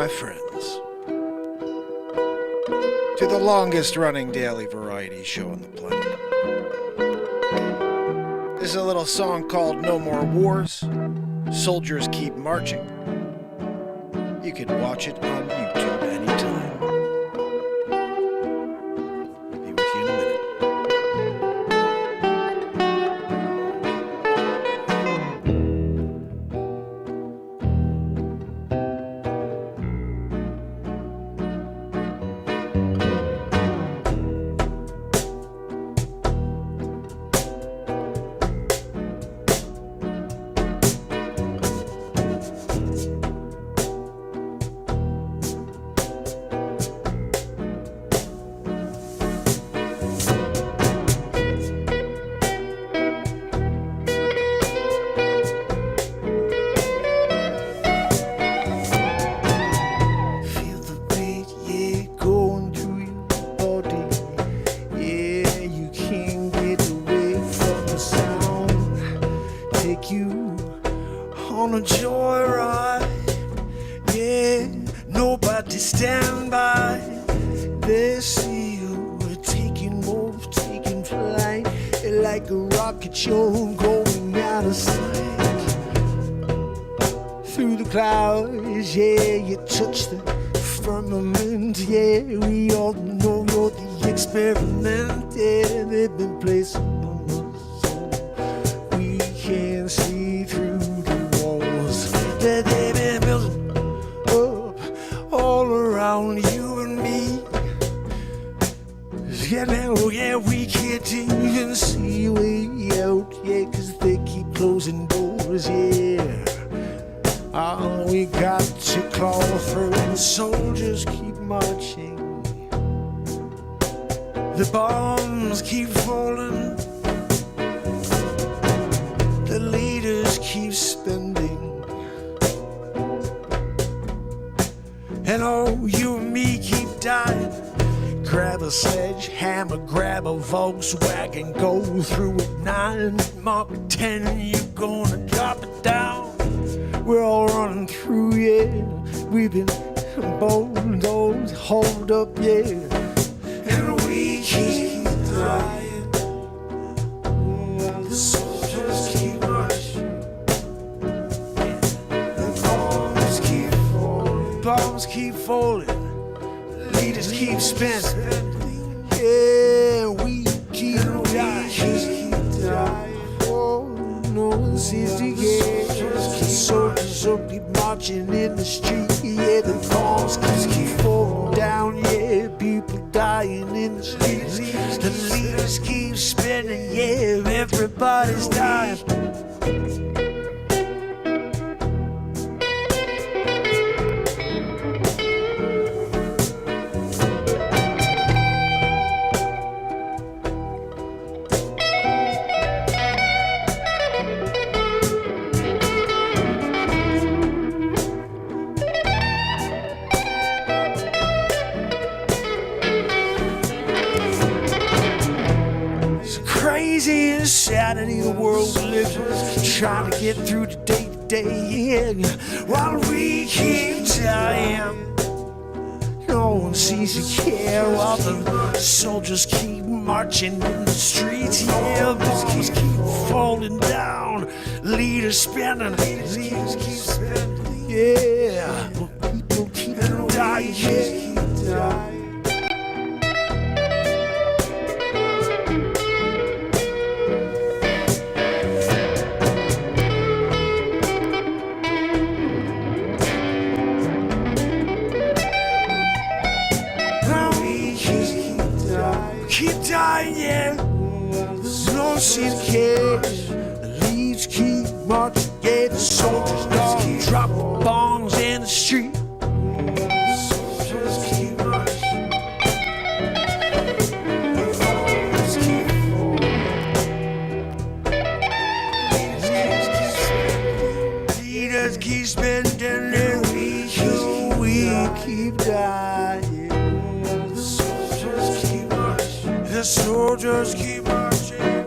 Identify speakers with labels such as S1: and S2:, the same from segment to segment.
S1: my friends, to the longest running daily variety show on the planet. This is a little song called No More Wars, Soldiers Keep Marching. You can watch it on YouTube anytime. Be with you in a minute.
S2: Volkswagen, go through at 9, Mark 10, you're gonna drop it down. We're all running through, yeah. We've been bold, hold up, yeah. And we keep dying. The soldiers keep marching. The bombs keep falling. Leaders keep spinning. Yeah, we keep dying. Oh, no one seems to care. The soldiers will keep marching in the street. Yeah, the bombs keep falling down. Yeah, people dying in the streets. The leaders keep spinning. Yeah, everybody's dying. Insanity the world we live in, trying to get through the day to day, yeah. While we keep dying, no one seems to care. While the soldiers keep marching in the streets, yeah. Bombs keep falling down, leaders spinning, yeah. People keep dying, yeah. Keep dying, yeah. There's no seem to care. The leaves keep marching, yeah. The soldiers don't drop bombs in the street. The soldiers keep marching. The bombs keep falling. Leaders keep spending their weeks. We keep dying. The soldiers keep marching.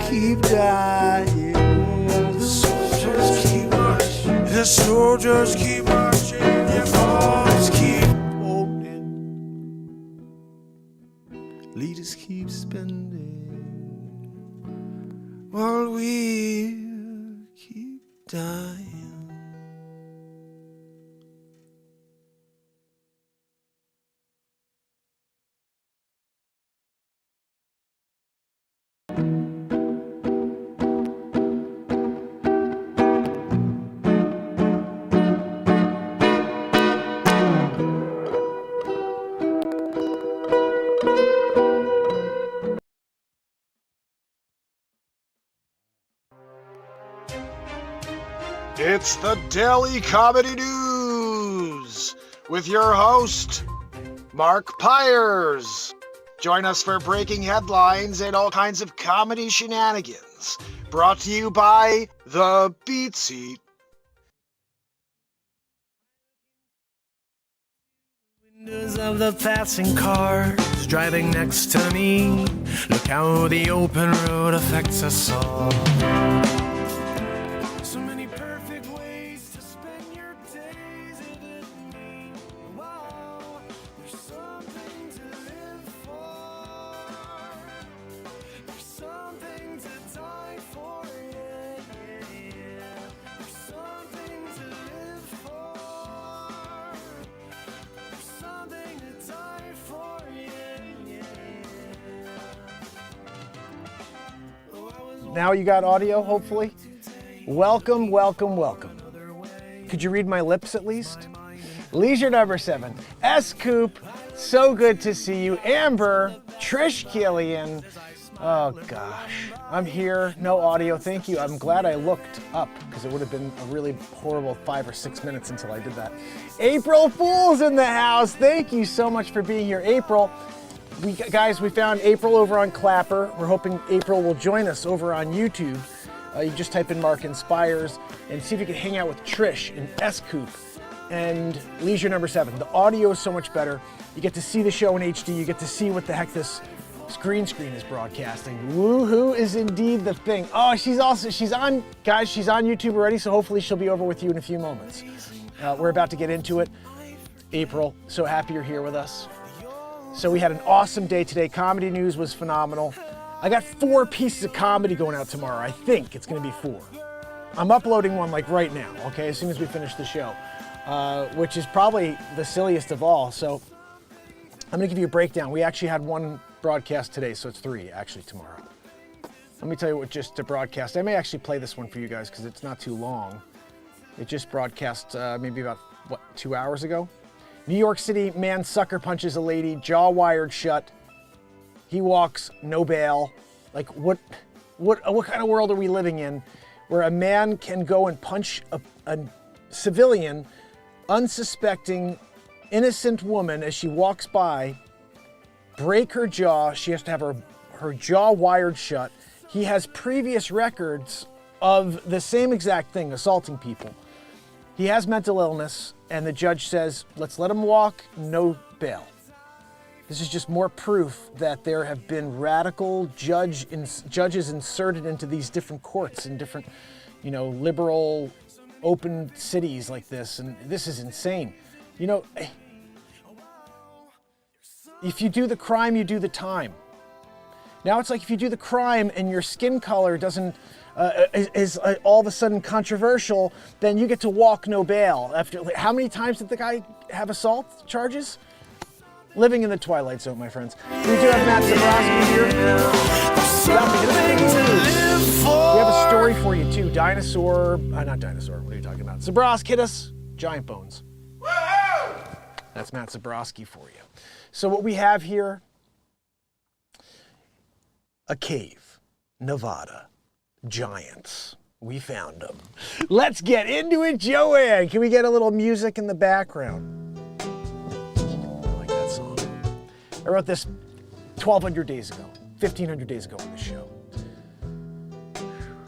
S2: keep dying. The soldiers keep marching. The soldiers keep marching. Their bombs keep holding. Leaders keep spending while we keep dying.
S1: It's the Daily Comedy News with your host, Mark Pires. Join us for breaking headlines and all kinds of comedy shenanigans. Brought to you by The Beat Seat.
S2: Windows of the passing cars driving next to me. Look how the open road affects us all. So many perfect ways to spend your days. It didn't mean, wow, there's something to live for. There's something to die for, yeah, yeah, yeah. There's something to live for. There's something to die for, yeah, yeah. Oh, I was
S3: Now you got audio, hopefully. Welcome, welcome, welcome. Could you read my lips at least? Leisure number 7, S. Coop, so good to see you. Amber, Trish Killian. Oh gosh, I'm here, no audio, thank you. I'm glad I looked up because it would have been a really horrible 5 or 6 minutes until I did that. April Fool's in the house. Thank you so much for being here, April. We found April over on Clapper. We're hoping April will join us over on YouTube. You just type in MarkinsPires and see if you can hang out with Trish and S. Coop and Leisure number 7. The audio is so much better. You get to see the show in HD. You get to see what the heck this green screen is broadcasting. Woohoo is indeed the thing. Oh, she's on YouTube already, so hopefully she'll be over with you in a few moments. We're about to get into it. April, so happy you're here with us. So we had an awesome day today. Comedy news was phenomenal. I got 4 pieces of comedy going out tomorrow. I think it's gonna be 4. I'm uploading one like right now, okay, as soon as we finish the show, which is probably the silliest of all. So I'm gonna give you a breakdown. We actually had 1 broadcast today, so it's 3 actually tomorrow. Let me tell you what just to broadcast. I may actually play this one for you guys because it's not too long. It just broadcast maybe about, 2 hours ago? New York City, man sucker punches a lady, jaw wired shut. He walks, no bail. Like what kind of world are we living in where a man can go and punch a civilian, unsuspecting, innocent woman as she walks by, break her jaw. She has to have her jaw wired shut. He has previous records of the same exact thing, assaulting people. He has mental illness, and the judge says, let's let him walk, no bail. This is just more proof that there have been radical judges inserted into these different courts in different, liberal, open cities like this, and this is insane. If you do the crime, you do the time. Now it's like if you do the crime and your skin color doesn't is all of a sudden controversial, then you get to walk no bail. After how many times did the guy have assault charges? Living in the twilight zone, my friends. We do have Matt Zabrowski here. We have a story for you too. Not dinosaur. What are you talking about? Zabrowski, hit us. Giant bones. That's Matt Zabrowski for you. So what we have here, a cave, Nevada, giants. We found them. Let's get into it, Joanne. Can we get a little music in the background? I like that song. I wrote this 1,200 days ago, 1,500 days ago on the show.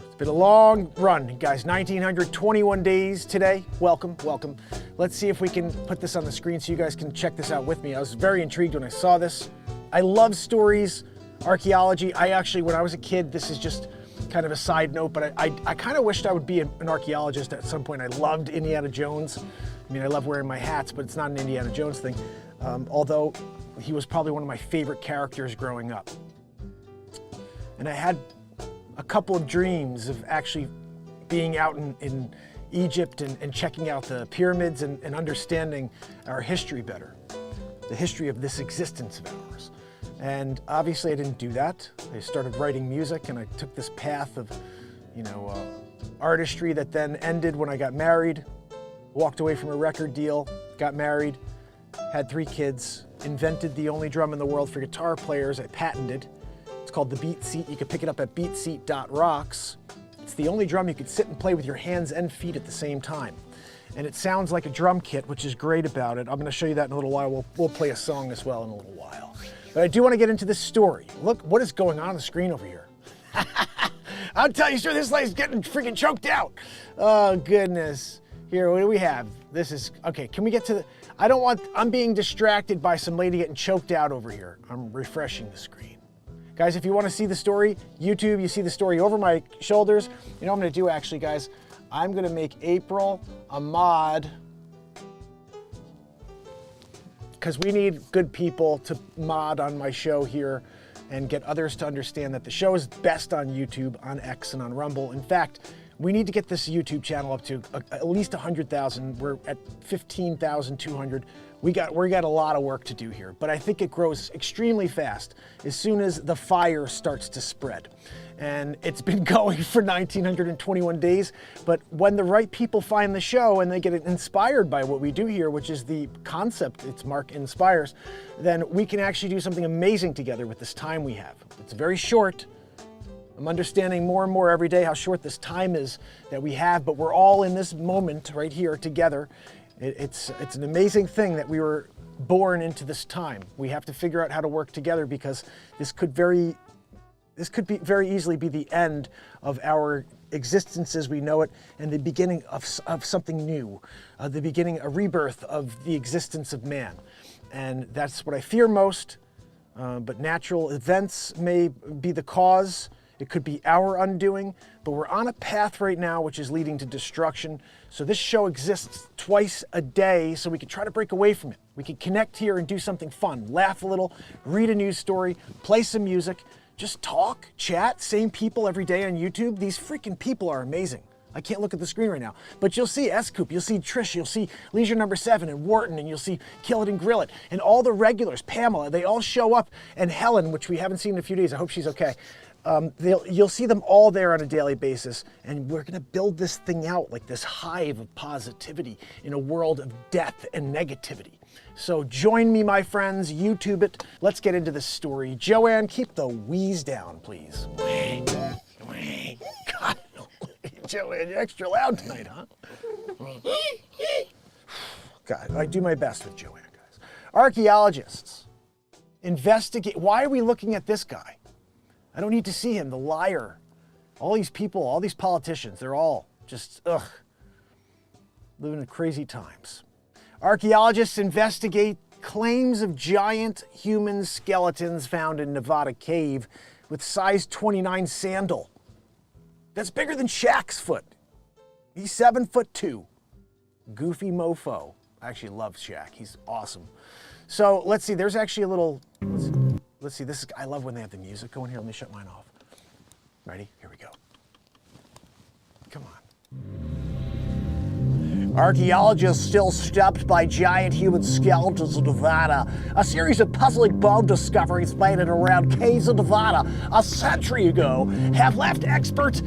S3: It's been a long run, guys. 1,921 days today. Welcome, welcome. Let's see if we can put this on the screen so you guys can check this out with me. I was very intrigued when I saw this. I love stories, archaeology. When I was a kid, this is just kind of a side note, but I kind of wished I would be an archaeologist at some point. I loved Indiana Jones. I mean, I love wearing my hats, but it's not an Indiana Jones thing. Although he was probably one of my favorite characters growing up. And I had a couple of dreams of actually being out in Egypt and checking out the pyramids and understanding our history better, the history of this existence of ours. And obviously I didn't do that. I started writing music and I took this path of, artistry that then ended when I got married, walked away from a record deal, got married, had 3 kids, invented the only drum in the world for guitar players. I patented. It's called the Beat Seat. You can pick it up at beatseat.rocks. It's the only drum you could sit and play with your hands and feet at the same time. And it sounds like a drum kit, which is great about it. I'm going to show you that in a little while. We'll play a song as well in a little while. But I do want to get into this story. Look what is going on the screen over here. I'll tell you, sir, this lady's getting freaking choked out. Oh, goodness. Here, what do we have? This is, okay, can we get to the, I'm being distracted by some lady getting choked out over here. I'm refreshing the screen. Guys, if you want to see the story, YouTube, you see the story over my shoulders. You know what I'm going to do, actually, guys? I'm going to make April a mod, because we need good people to mod on my show here and get others to understand that the show is best on YouTube, on X, and on Rumble. In fact, we need to get this YouTube channel up to at least 100,000. We're at 15,200. We got a lot of work to do here, but I think it grows extremely fast as soon as the fire starts to spread. And it's been going for 1,921 days, but when the right people find the show and they get inspired by what we do here, which is the concept, it's MarkinsPires, then we can actually do something amazing together with this time we have. It's very short. I'm understanding more and more every day how short this time is that we have, but we're all in this moment right here together. It's an amazing thing that we were born into this time. We have to figure out how to work together, because this could very easily be the end of our existence as we know it, and the beginning of something new, the beginning, a rebirth of the existence of man. And that's what I fear most, but natural events may be the cause. It could be our undoing, but we're on a path right now which is leading to destruction. So this show exists twice a day, so we can try to break away from it. We can connect here and do something fun, laugh a little, read a news story, play some music, just talk, chat, same people every day on YouTube. These freaking people are amazing. I can't look at the screen right now, but you'll see S-Coop, you'll see Trish, you'll see Leisure Number 7 and Wharton, and you'll see Kill It and Grill It, and all the regulars, Pamela, they all show up, and Helen, which we haven't seen in a few days, I hope she's okay. You'll see them all there on a daily basis, and we're gonna build this thing out like this hive of positivity in a world of death and negativity. So join me, my friends, YouTube it. Let's get into this story. Joanne, keep the wheeze down, please. God, Joanne, you're extra loud tonight, huh? God, I do my best with Joanne, guys. Archaeologists investigate. Why are we looking at this guy? I don't need to see him, the liar. All these people, all these politicians, they're all just, living in crazy times. Archaeologists investigate claims of giant human skeletons found in Nevada cave with size 29 sandal. That's bigger than Shaq's foot. He's 7'2". Goofy mofo. I actually love Shaq. He's awesome. So let's see, there's actually a little, let's see, this is, I love when they have the music going here. Let me shut mine off. Ready? Here we go. Come on. Archaeologists still stumped by giant human skeletons in Nevada. A series of puzzling bone discoveries made in around caves of Nevada a century ago have left experts,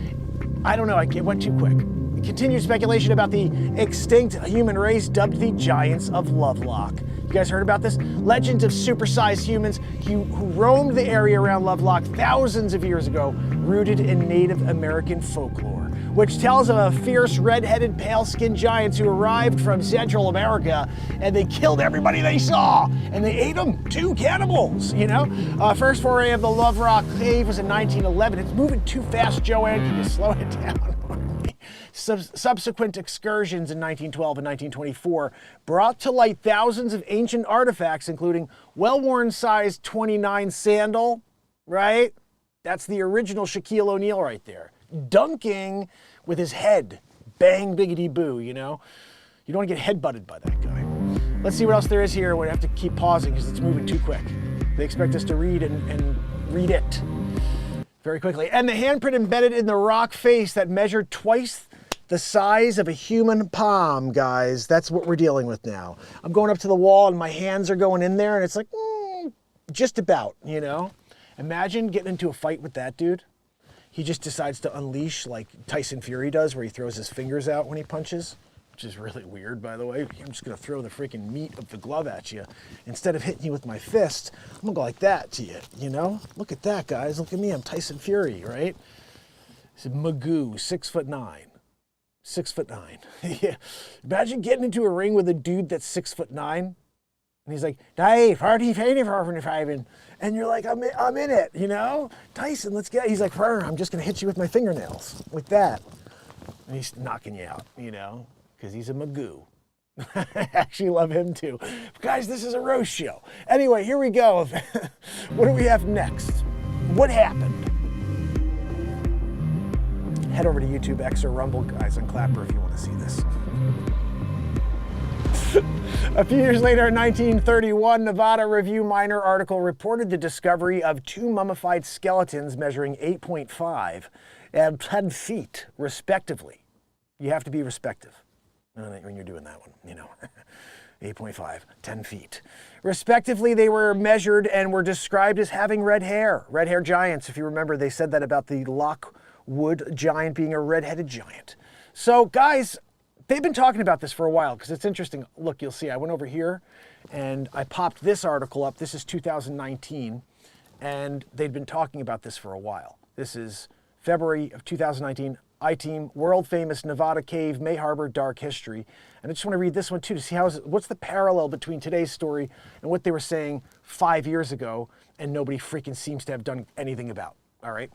S3: I don't know, it went too quick. Continued speculation about the extinct human race dubbed the Giants of Lovelock. You guys heard about this? Legends of supersized humans who roamed the area around Lovelock thousands of years ago, rooted in Native American folklore, which tells of a fierce red-headed pale-skinned giants who arrived from Central America, and they killed everybody they saw, and they ate them. 2 cannibals, you know? First foray of the Lovelock Cave was in 1911. It's moving too fast, Joanne. Can you slow it down? Subsequent excursions in 1912 and 1924 brought to light thousands of ancient artifacts, including well-worn size 29 sandal, right? That's the original Shaquille O'Neal right there. Dunking with his head. Bang, biggity boo, you know? You don't want to get headbutted by that guy. Let's see what else there is here. We have to keep pausing because it's moving too quick. They expect us to read and read it very quickly. And the handprint embedded in the rock face that measured twice the size of a human palm, guys. That's what we're dealing with now. I'm going up to the wall and my hands are going in there and it's like, just about, you know? Imagine getting into a fight with that dude. He just decides to unleash like Tyson Fury does, where he throws his fingers out when he punches, which is really weird, by the way. I'm just gonna throw the freaking meat of the glove at you. Instead of hitting you with my fist, I'm gonna go like that to you, you know? Look at that, guys. Look at me, I'm Tyson Fury, right? This is Magoo, 6'9". 6'9". Yeah. Imagine getting into a ring with a dude that's 6'9". And he's like, Dave, 45, and you're like, I'm in it, you know? Tyson, let's get, he's like, I'm just gonna hit you with my fingernails, like that. And he's knocking you out, you know? Because he's a Magoo. I actually love him too. Guys, this is a roast show. Anyway, here we go. What do we have next? What happened? Head over to YouTube, X, or Rumble, guys, and Clapper if you want to see this. A few years later, in 1931, Nevada Review Minor article reported the discovery of two mummified skeletons measuring 8.5 and 10 feet, respectively. You have to be respective when you're doing that one, you know. 8.5, 10 feet. Respectively, they were measured and were described as having red hair. Red hair giants, if you remember, they said that about the Lockwood giant being a red-headed giant. So, guys, they've been talking about this for a while because it's interesting. Look, you'll see, I went over here and I popped this article up. This is 2019, and they'd been talking about this for a while. This is February of 2019. I-Team, world famous Nevada cave may harbor dark history. And I just want to read this one too to see what's the parallel between today's story and what they were saying 5 years ago and nobody freaking seems to have done anything about. All right.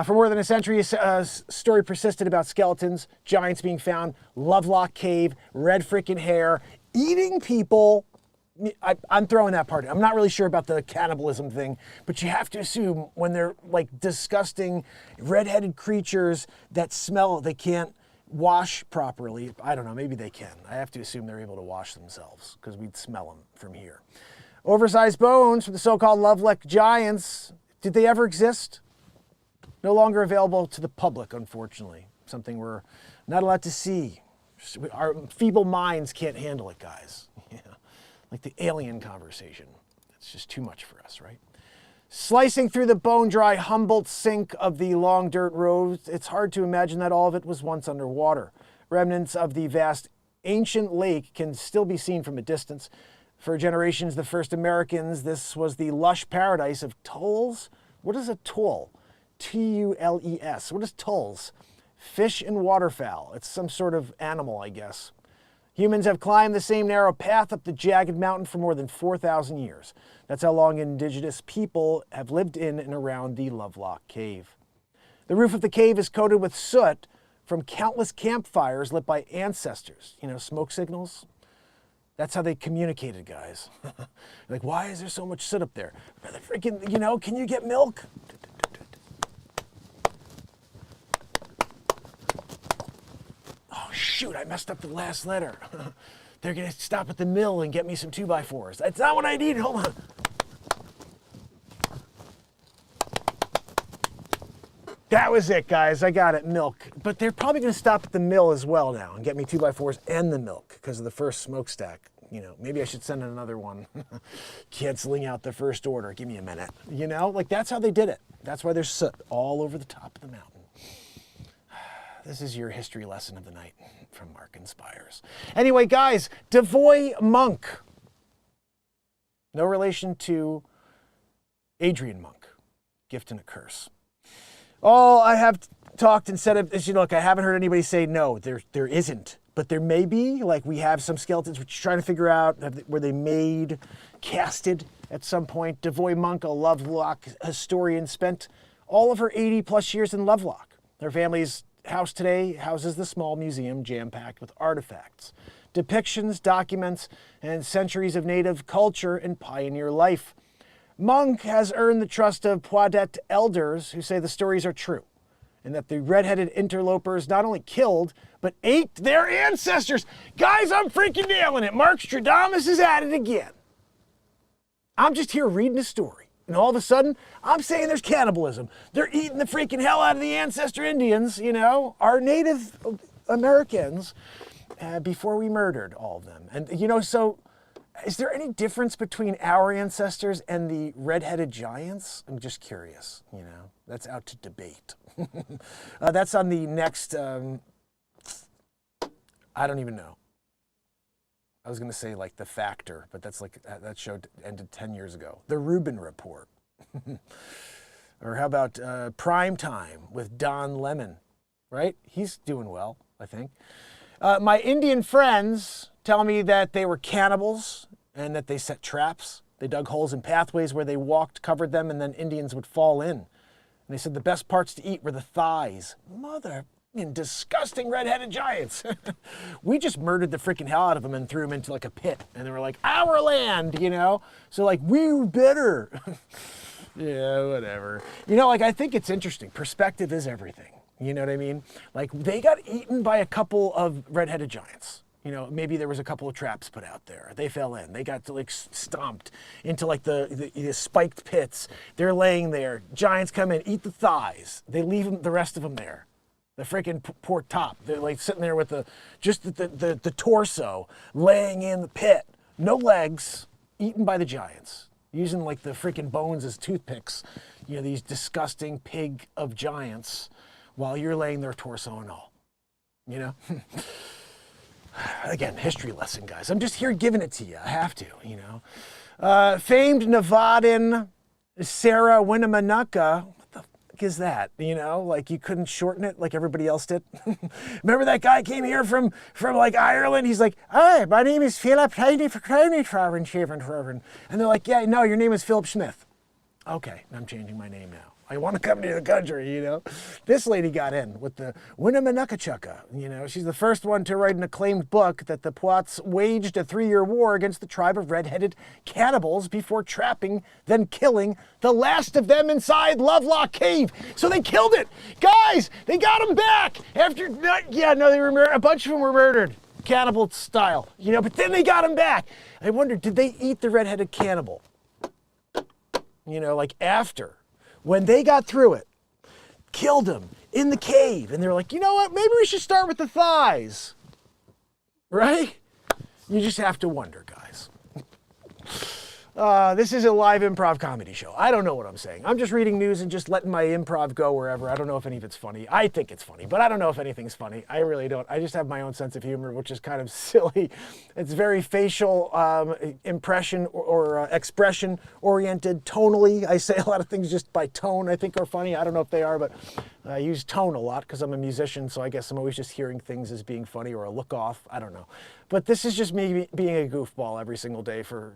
S3: For more than a century, a story persisted about skeletons, giants being found, Lovelock Cave, red freaking hair, eating people. I'm throwing that part in. I'm not really sure about the cannibalism thing, but you have to assume when they're like disgusting red-headed creatures that smell, they can't wash properly. I don't know, maybe they can. I have to assume they're able to wash themselves because we'd smell them from here. Oversized bones from the so-called Lovelock giants. Did they ever exist? No longer available to the public, unfortunately. Something we're not allowed to see. Our feeble minds can't handle it, guys. Yeah. Like the alien conversation. It's just too much for us, right? Slicing through the bone-dry Humboldt sink of the long dirt road, it's hard to imagine that all of it was once underwater. Remnants of the vast ancient lake can still be seen from a distance. For generations, the first Americans, this was the lush paradise of tulles. What is a tull? T-U-L-E-S. What is tulles? Fish and waterfowl. It's some sort of animal, I guess. Humans have climbed the same narrow path up the jagged mountain for more than 4,000 years. That's how long indigenous people have lived in and around the Lovelock Cave. The roof of the cave is coated with soot from countless campfires lit by ancestors. You know, smoke signals. That's how they communicated, guys. Like, why is there so much soot up there? Freaking, you know, can you get milk? Oh, shoot, I messed up the last letter. They're going to stop at the mill and get me some 2x4s. That's not what I need. Hold on. That was it, guys. I got it. Milk. But they're probably going to stop at the mill as well now and get me 2x4s and the milk because of the first smokestack. You know, maybe I should send in another one. Canceling out the first order. Give me a minute. You know, like that's how they did it. That's why there's soot all over the top of the mountain. This is your history lesson of the night from MarkinsPires. Anyway, guys, Devoy Monk. No relation to Adrian Monk. Gift and a curse. All I have talked and said is, you know, look, I haven't heard anybody say no, there isn't. But there may be, like we have some skeletons, which trying to figure out, were they made, casted at some point? Devoy Monk, a Lovelock historian, spent all of her 80 plus years in Lovelock. Her family's house today houses the small museum jam-packed with artifacts, depictions, documents, and centuries of native culture and pioneer life. Monk has earned the trust of Poidet elders who say the stories are true and that the red-headed interlopers not only killed, but ate their ancestors. Guys, I'm freaking nailing it. Mark Stradamus is at it again. I'm just here reading a story, and all of a sudden, I'm saying there's cannibalism. They're eating the freaking hell out of the ancestor Indians, you know, our Native Americans, before we murdered all of them. And, you know, so is there any difference between our ancestors and the red-headed giants? I'm just curious, you know. That's out to debate. That's on the next, I don't even know. I was going to say like The Factor, but that's like, that show ended 10 years ago. The Rubin Report. Or how about Prime Time with Don Lemon, right? He's doing well, I think. My Indian friends tell me that they were cannibals and that they set traps. They dug holes in pathways where they walked, covered them, and then Indians would fall in. And they said the best parts to eat were the thighs. Mother disgusting red-headed giants. We just murdered the freaking hell out of them and threw them into like a pit. And they were like, our land, you know? So like, we were better. Yeah, whatever. You know, like, I think it's interesting. Perspective is everything. You know what I mean? Like, they got eaten by a couple of red-headed giants. You know, maybe there was a couple of traps put out there. They fell in. They got like stomped into like the spiked pits. They're laying there. Giants come in, eat the thighs. They leave the rest of them there. The freaking poor top. They're like sitting there with the torso laying in the pit. No legs, eaten by the giants. Using like the freaking bones as toothpicks. You know, these disgusting pig of giants while you're laying their torso and all. You know? Again, history lesson, guys. I'm just here giving it to you. I have to, you know. Famed Nevadan Sarah Winnemucca. What the fuck is that? You know, like you couldn't shorten it like everybody else did. Remember that guy came here from like Ireland? He's like, hi, my name is Philip. And they're like, yeah, no, your name is Philip Smith. Okay, I'm changing my name now. I want to come to the country, you know. This lady got in with the Winnemucca, you know. She's the first one to write an acclaimed book that the Poits waged a 3-year war against the tribe of red-headed cannibals before trapping, then killing the last of them inside Lovelock Cave. So they killed it. Guys, they got them back. After, they were a bunch of them were murdered, cannibal style, you know, but then they got them back. I wonder, did they eat the red-headed cannibal? You know, like after. When they got through it, killed him in the cave, and they're like, you know what, maybe we should start with the thighs, right? You just have to wonder, guys. This is a live improv comedy show. I don't know what I'm saying. I'm just reading news and just letting my improv go wherever. I don't know if any of it's funny. I think it's funny, but I don't know if anything's funny. I really don't. I just have my own sense of humor, which is kind of silly. It's very facial impression or expression oriented, tonally. I say a lot of things just by tone I think are funny. I don't know if they are, but I use tone a lot because I'm a musician, so I guess I'm always just hearing things as being funny or a look off. I don't know. But this is just me being a goofball every single day for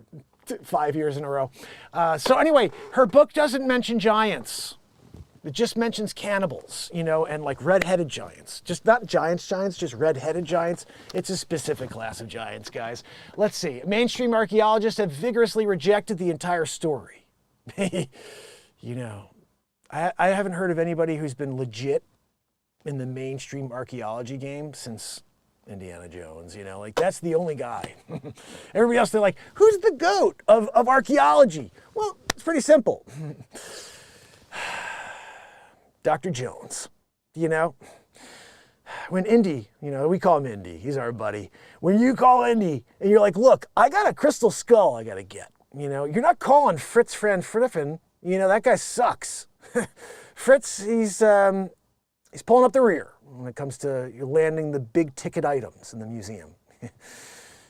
S3: 5 years in a row. So anyway, her book doesn't mention giants. It just mentions cannibals, you know, and like red-headed giants. Just not giants, just red-headed giants. It's a specific class of giants, guys. Let's see. Mainstream archaeologists have vigorously rejected the entire story. You know, I haven't heard of anybody who's been legit in the mainstream archaeology game since Indiana Jones, you know, like that's the only guy. Everybody else, they're like, who's the GOAT of archaeology? Well, it's pretty simple. Dr. Jones, you know, when Indy, you know, we call him Indy, he's our buddy. When you call Indy and you're like, look, I got a crystal skull I got to get, you know, you're not calling Fritz Van Friffen, you know, that guy sucks. Fritz, he's pulling up the rear when it comes to landing the big ticket items in the museum.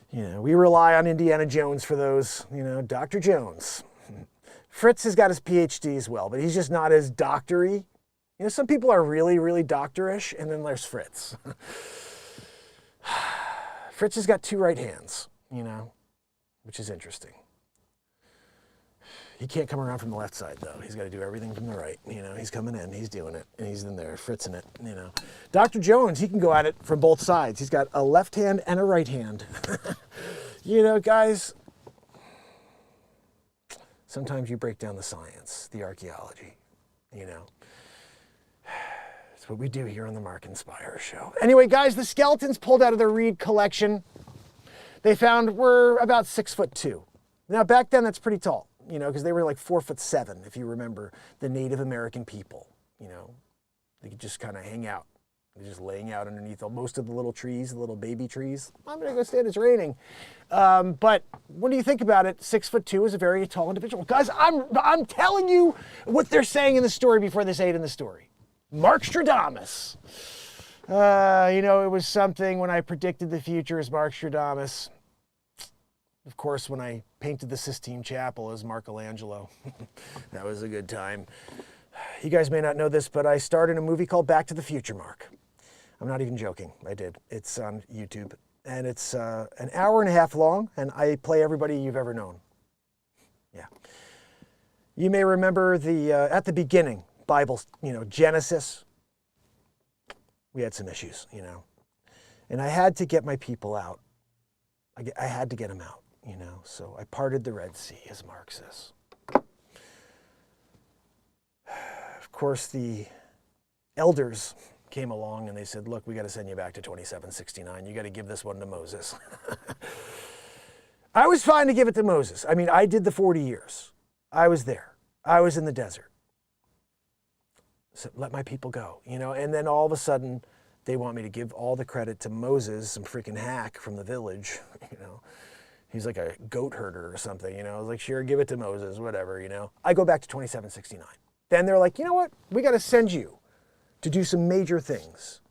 S3: You know, we rely on Indiana Jones for those, you know, Dr. Jones. Fritz has got his PhD as well, but he's just not as doctory. You know, some people are really, really doctorish, and then there's Fritz. Fritz has got 2 right hands, you know, which is interesting. He can't come around from the left side, though. He's got to do everything from the right. You know, he's coming in, he's doing it, and he's in there fritzing it, you know. Dr. Jones, he can go at it from both sides. He's got a left hand and a right hand. You know, guys, Sometimes you break down the science, the archaeology, you know. That's what we do here on the MarkinsPires show. Anyway, guys, the skeletons pulled out of the Reed collection, they found were about 6'2". Now, back then, that's pretty tall, you know, because they were like 4'7", if you remember the Native American people, you know. They could just kind of hang out. They're just laying out underneath most of the little trees, the little baby trees. I'm going to go stand, it's raining. But when you think about it, 6'2" is a very tall individual. Guys, I'm telling you what they're saying in the story before they say it in the story. Markstradamus. You know, it was something when I predicted the future as Markstradamus. Of course, when I painted the Sistine Chapel as Michelangelo. That was a good time. You guys may not know this, but I starred in a movie called Back to the Future, Mark. I'm not even joking. I did. It's on YouTube. And it's an hour and a half long, and I play everybody you've ever known. Yeah. You may remember at the beginning, Bible, you know, Genesis. We had some issues, you know. And I had to get my people out. I had to get them out, you know. So I parted the Red Sea, as Mark says. Of course, the elders came along and they said, look, we got to send you back to 2769. You got to give this one to Moses. I was fine to give it to Moses. I mean, I did the 40 years. I was there. I was in the desert. So let my people go, you know, and then all of a sudden they want me to give all the credit to Moses, some freaking hack from the village, you know. He's like a goat herder or something, you know. I was like, sure, give it to Moses, whatever, you know. I go back to 2769. Then they're like, you know what? We got to send you to do some major things.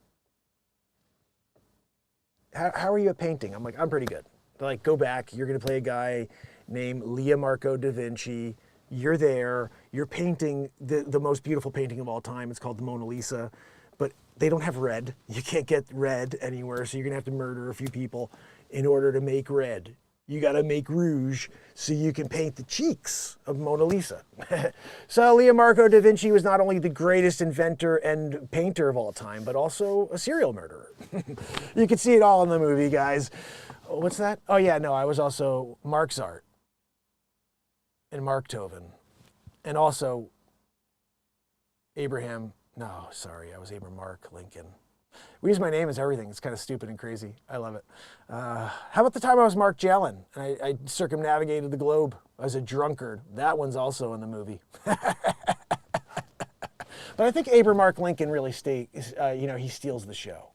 S3: How are you at painting? I'm like, I'm pretty good. They're like, go back. You're going to play a guy named Leonardo da Vinci. You're there. You're painting the most beautiful painting of all time. It's called the Mona Lisa. But they don't have red. You can't get red anywhere, so you're going to have to murder a few people in order to make red. You got to make rouge so you can paint the cheeks of Mona Lisa. So Leonardo da Vinci was not only the greatest inventor and painter of all time, but also a serial murderer. You can see it all in the movie, guys. What's that? Oh yeah, no, I was also Mark's art and Mark Tobin, and also Abraham. No, sorry, I was Abraham Mark Lincoln. We use my name as everything. It's kind of stupid and crazy. I love it. How about the time I was Mark Jalen and I circumnavigated the globe as a drunkard? That one's also in the movie. But I think Abraham Mark Lincoln really he steals the show.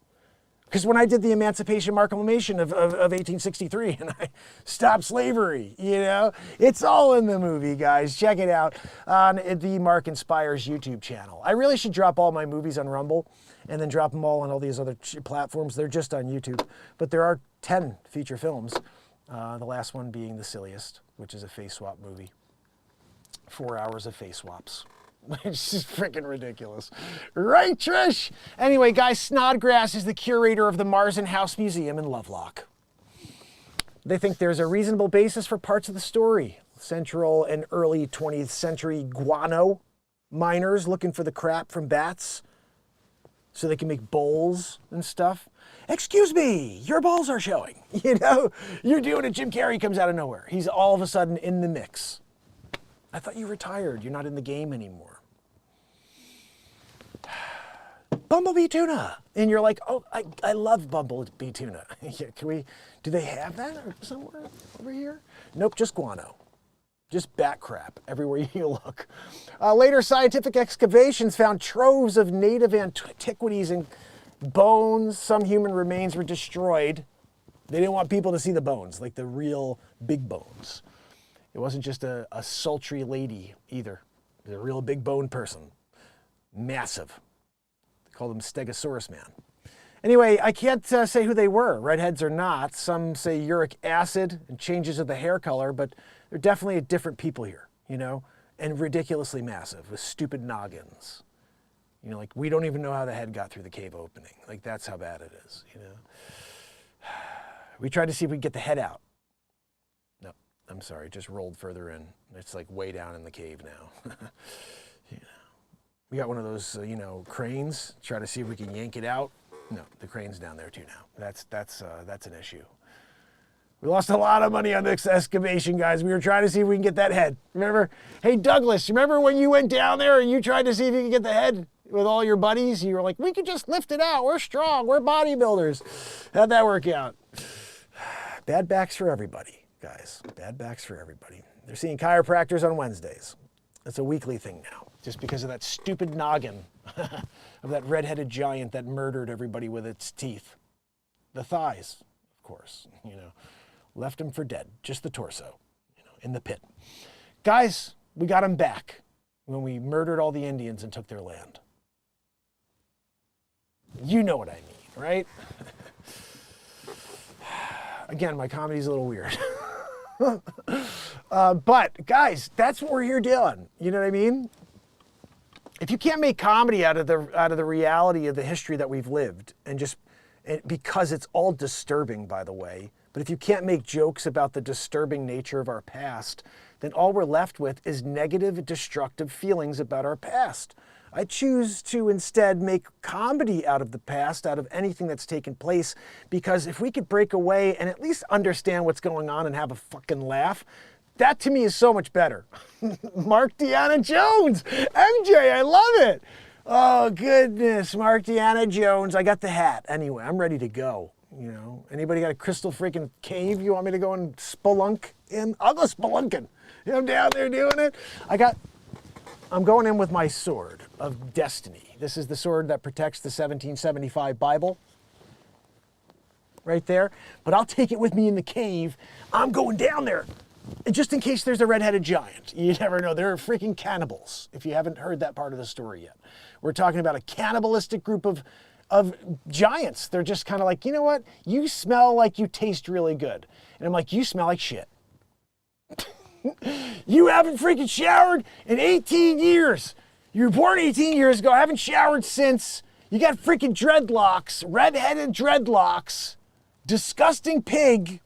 S3: Because when I did the Emancipation Proclamation of 1863 and I stopped slavery, you know, it's all in the movie, guys. Check it out on the MarkinsPires YouTube channel. I really should drop all my movies on Rumble and then drop them all on all these other platforms. They're just on YouTube. But there are 10 feature films, the last one being The Silliest, which is a face swap movie. 4 hours of face swaps. It's just freaking ridiculous. Right, Trish? Anyway, guys, Snodgrass is the curator of the Marsden House Museum in Lovelock. They think there's a reasonable basis for parts of the story. Central and early 20th century guano miners looking for the crap from bats so they can make bowls and stuff. Excuse me, your balls are showing. You know, you're doing it. Jim Carrey comes out of nowhere. He's all of a sudden in the mix. I thought you retired. You're not in the game anymore. Bumblebee tuna. And you're like, oh, I love bumblebee tuna. Do they have that somewhere over here? Nope, just guano. Just bat crap everywhere you look. Later scientific excavations found troves of native antiquities and bones. Some human remains were destroyed. They didn't want people to see the bones, like the real big bones. It wasn't just a sultry lady either. It was a real big bone person. Massive. They called him Stegosaurus Man. Anyway, I can't say who they were, redheads or not. Some say uric acid and changes of the hair color, but they're definitely different people here, you know, and ridiculously massive with stupid noggins. You know, like we don't even know how the head got through the cave opening. Like that's how bad it is, you know. We tried to see if we could get the head out. No, I'm sorry, it just rolled further in. It's like way down in the cave now. You know, we got one of those, cranes. Try to see if we can yank it out. No, the crane's down there too now. That's an issue. We lost a lot of money on this excavation, guys. We were trying to see if we can get that head. Remember? Hey, Douglas, remember when you went down there and you tried to see if you could get the head with all your buddies? You were like, we could just lift it out. We're strong. We're bodybuilders. How'd that work out? Bad backs for everybody, guys. Bad backs for everybody. They're seeing chiropractors on Wednesdays. It's a weekly thing now, just because of that stupid noggin of that redheaded giant that murdered everybody with its teeth. The thighs, of course, left him for dead, just the torso, in the pit. Guys, we got him back when we murdered all the Indians and took their land. You know what I mean, right? Again, my comedy's a little weird. But guys, that's what we're here doing. You know what I mean? If you can't make comedy out of the reality of the history that we've lived, because it's all disturbing, by the way, but if you can't make jokes about the disturbing nature of our past, then all we're left with is negative, destructive feelings about our past. I choose to instead make comedy out of the past, out of anything that's taken place, because if we could break away and at least understand what's going on and have a fucking laugh, that to me is so much better. Mark Deanna Jones, MJ, I love it. Oh goodness, Mark Deanna Jones. I got the hat. Anyway, I'm ready to go. Anybody got a crystal freaking cave you want me to go and spelunk in? I'll go spelunking. I'm down there doing it. I'm going in with my sword of destiny. This is the sword that protects the 1775 Bible. Right there. But I'll take it with me in the cave. I'm going down there. And just in case there's a redheaded giant. You never know. They're freaking cannibals, if you haven't heard that part of the story yet. We're talking about a cannibalistic group of giants. They're just kind of like, you know what? You smell like you taste really good. And I'm like, you smell like shit. You haven't freaking showered in 18 years. You were born 18 years ago. I haven't showered since. You got freaking dreadlocks, redheaded dreadlocks, disgusting pig,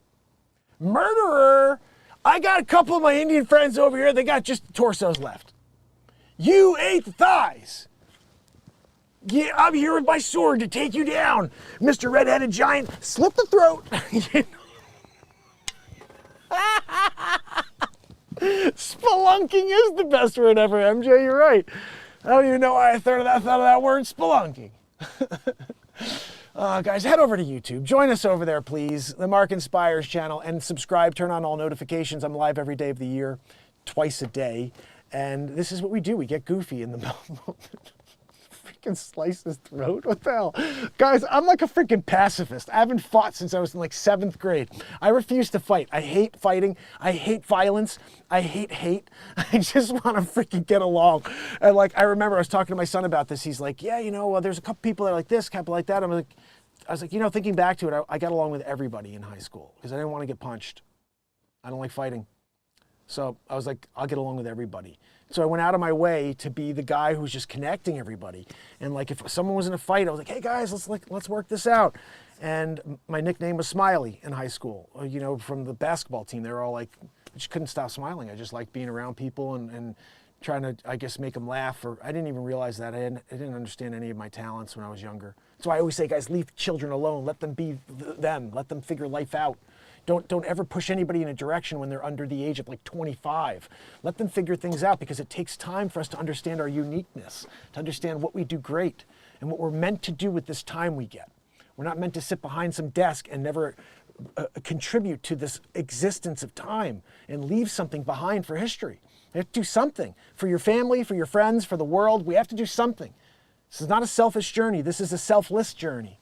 S3: murderer. I got a couple of my Indian friends over here. They got just torsos left. You ate the thighs. Yeah, I'm here with my sword to take you down, Mr. Redheaded Giant. Slit the throat. Spelunking is the best word ever, MJ. You're right. I don't even know why I thought of that word, spelunking. Guys, head over to YouTube. Join us over there, please. The MarkinsPires channel, and subscribe. Turn on all notifications. I'm live every day of the year, twice a day. And this is what we do. We get goofy in the moment. Freaking slice his throat? What the hell? Guys, I'm like a freaking pacifist. I haven't fought since I was in like 7th grade. I refuse to fight. I hate fighting. I hate violence. I hate hate. I just want to freaking get along. And like, I remember I was talking to my son about this. He's like, yeah, there's a couple people that are like this, a couple like that. I was like, thinking back to it, I got along with everybody in high school because I didn't want to get punched. I don't like fighting. So I was like, I'll get along with everybody. So I went out of my way to be the guy who's just connecting everybody. And like, if someone was in a fight, I was like, hey guys, let's work this out. And my nickname was Smiley in high school. From the basketball team, they were all like, I just couldn't stop smiling. I just liked being around people and trying to, I guess, make them laugh. Or I didn't even realize that. I didn't understand any of my talents when I was younger. So I always say, guys, leave children alone. Let them be them. Let them figure life out. Don't ever push anybody in a direction when they're under the age of like 25. Let them figure things out, because it takes time for us to understand our uniqueness, to understand what we do great and what we're meant to do with this time we get. We're not meant to sit behind some desk and never contribute to this existence of time and leave something behind for history. You have to do something for your family, for your friends, for the world. We have to do something. This is not a selfish journey. This is a selfless journey.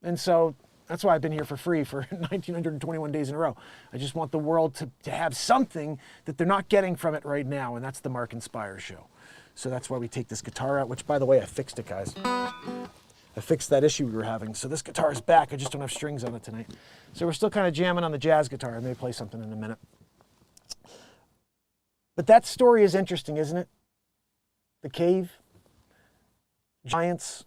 S3: And so that's why I've been here for free for 1,921 days in a row. I just want the world to have something that they're not getting from it right now, and that's the MarkinsPires show. So that's why we take this guitar out, which, by the way, I fixed it, guys. I fixed that issue we were having. So this guitar is back. I just don't have strings on it tonight. So we're still kind of jamming on the jazz guitar. I may play something in a minute. But that story is interesting, isn't it? The cave, giants.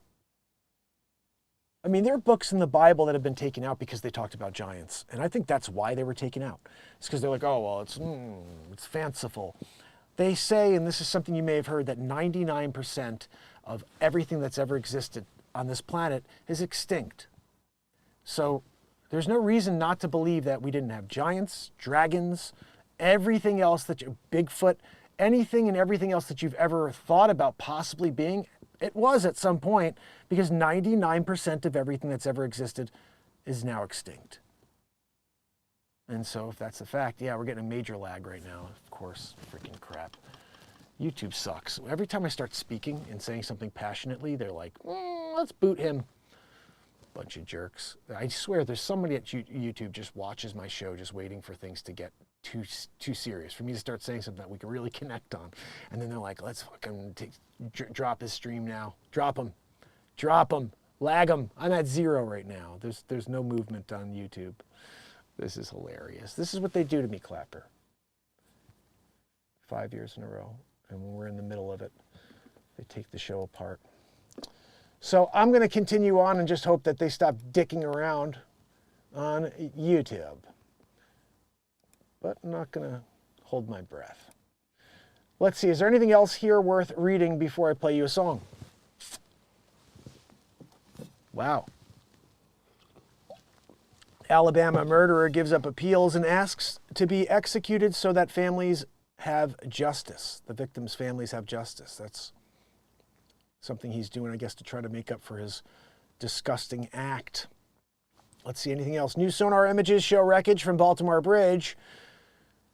S3: I mean, there are books in the Bible that have been taken out because they talked about giants. And I think that's why they were taken out. It's because they're like, oh, well, it's fanciful. They say, and this is something you may have heard, that 99% of everything that's ever existed on this planet is extinct. So There's no reason not to believe that we didn't have giants, dragons, everything else Bigfoot, anything and everything else that you've ever thought about possibly being, it was at some point, because 99% of everything that's ever existed is now extinct. And so if that's the fact, yeah, we're getting a major lag right now. Of course, freaking crap. YouTube sucks. Every time I start speaking and saying something passionately, they're like, let's boot him. Bunch of jerks. I swear there's somebody at YouTube just watches my show just waiting for things to get too serious, for me to start saying something that we can really connect on. And then they're like, let's fucking drop his stream now. Drop him. Lag him. I'm at 0 right now. There's no movement on YouTube. This is hilarious. This is what they do to me, Clapper. 5 years in a row. And when we're in the middle of it, they take the show apart. So I'm going to continue on and just hope that they stop dicking around on YouTube. But I'm not going to hold my breath. Let's see, is there anything else here worth reading before I play you a song? Wow. Alabama murderer gives up appeals and asks to be executed so that families have justice. The victims' families have justice. That's something he's doing, I guess, to try to make up for his disgusting act. Let's see, anything else? New sonar images show wreckage from Baltimore Bridge.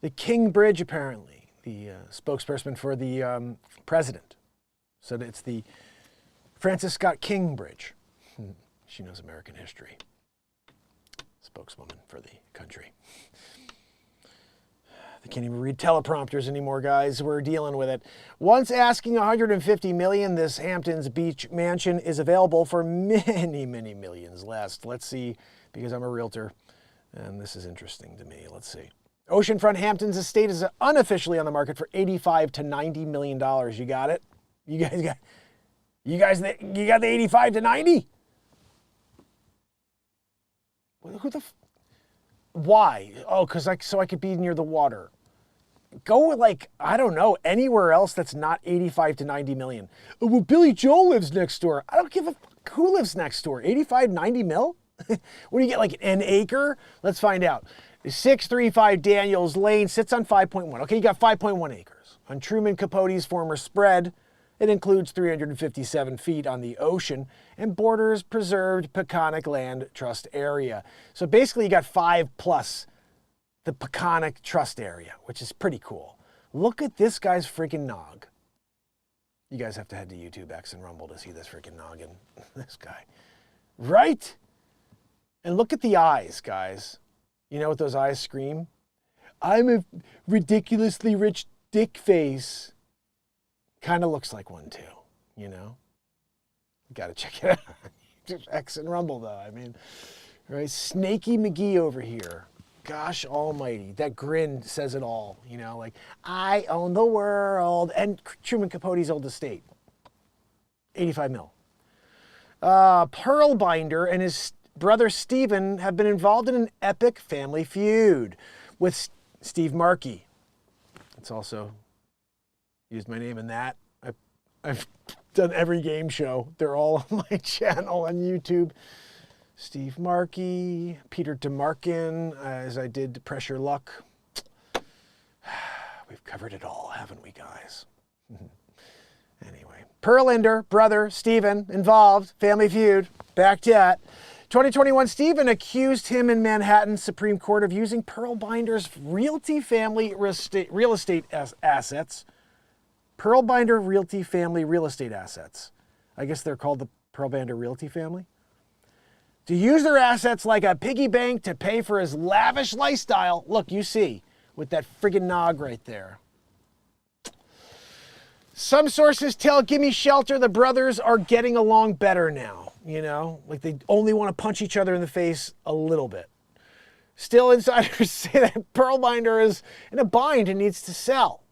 S3: The King Bridge, apparently. The spokesperson for the president said it's the Francis Scott King Bridge. She knows American history. Spokeswoman for the country. They can't even read teleprompters anymore, guys. We're dealing with it. Once asking $150 million, this Hamptons Beach mansion is available for many, many millions less. Let's see, because I'm a realtor, and this is interesting to me. Let's see. Oceanfront Hamptons estate is unofficially on the market for $85 to $90 million. You got it? You got the 85 to 90? Why? Oh, so I could be near the water. Go like, I don't know, anywhere else that's not 85 to 90 million. Oh, well, Billy Joel lives next door. I don't give a fuck who lives next door. 85, 90 mil? What do you get, like an acre? Let's find out. 635 Daniels Lane sits on 5.1. Okay, you got 5.1 acres. On Truman Capote's former spread, it includes 357 feet on the ocean and borders preserved Peconic Land Trust area. So basically you got 5 plus the Peconic Trust area, which is pretty cool. Look at this guy's freaking nog. You guys have to head to YouTube, X, and Rumble to see this freaking noggin. This guy. Right? And look at the eyes, guys. You know what those eyes scream? I'm a ridiculously rich dick face. Kind of looks like one too, you know? You gotta check it out. X and Rumble though, I mean, right? Snaky McGee over here. Gosh almighty, that grin says it all, you know, like, I own the world. And Truman Capote's old estate, 85 mil. Pearl Binder and his brother Stephen have been involved in an epic family feud with Steve Markey. It's also used my name in that. I've done every game show. They're all on my channel on YouTube. Steve Markey, Peter DeMarkin, as I did Pressure Luck. We've covered it all, haven't we, guys? Anyway, Perlinder, brother, Stephen, involved, family feud, back to it. 2021, Stephen accused him in Manhattan Supreme Court of using Pearl Binder's Realty family real estate assets. Pearl Binder Realty family real estate assets. I guess they're called the Pearl Binder Realty family. To use their assets like a piggy bank to pay for his lavish lifestyle. Look, you see, with that friggin' nog right there. Some sources tell Gimme Shelter the brothers are getting along better now. You know, like they only want to punch each other in the face a little bit. Still, insiders say that Pearl Binder is in a bind and needs to sell.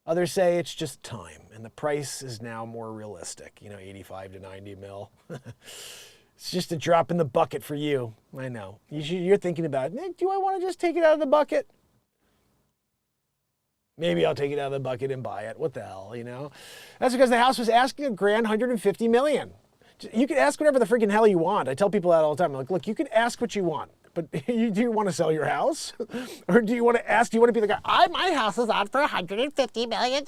S3: Others say it's just time, and the price is now more realistic. You know, 85 to 90 mil. It's just a drop in the bucket for you. I know. You're thinking about, Nick, do I want to just take it out of the bucket? Maybe I'll take it out of the bucket and buy it. What the hell, you know? That's because the house was asking $150 million. You can ask whatever the freaking hell you want. I tell people that all the time. I'm like, look, you can ask what you want. but do you want to sell your house? Or do you want to be the guy, my house is on for $150 million.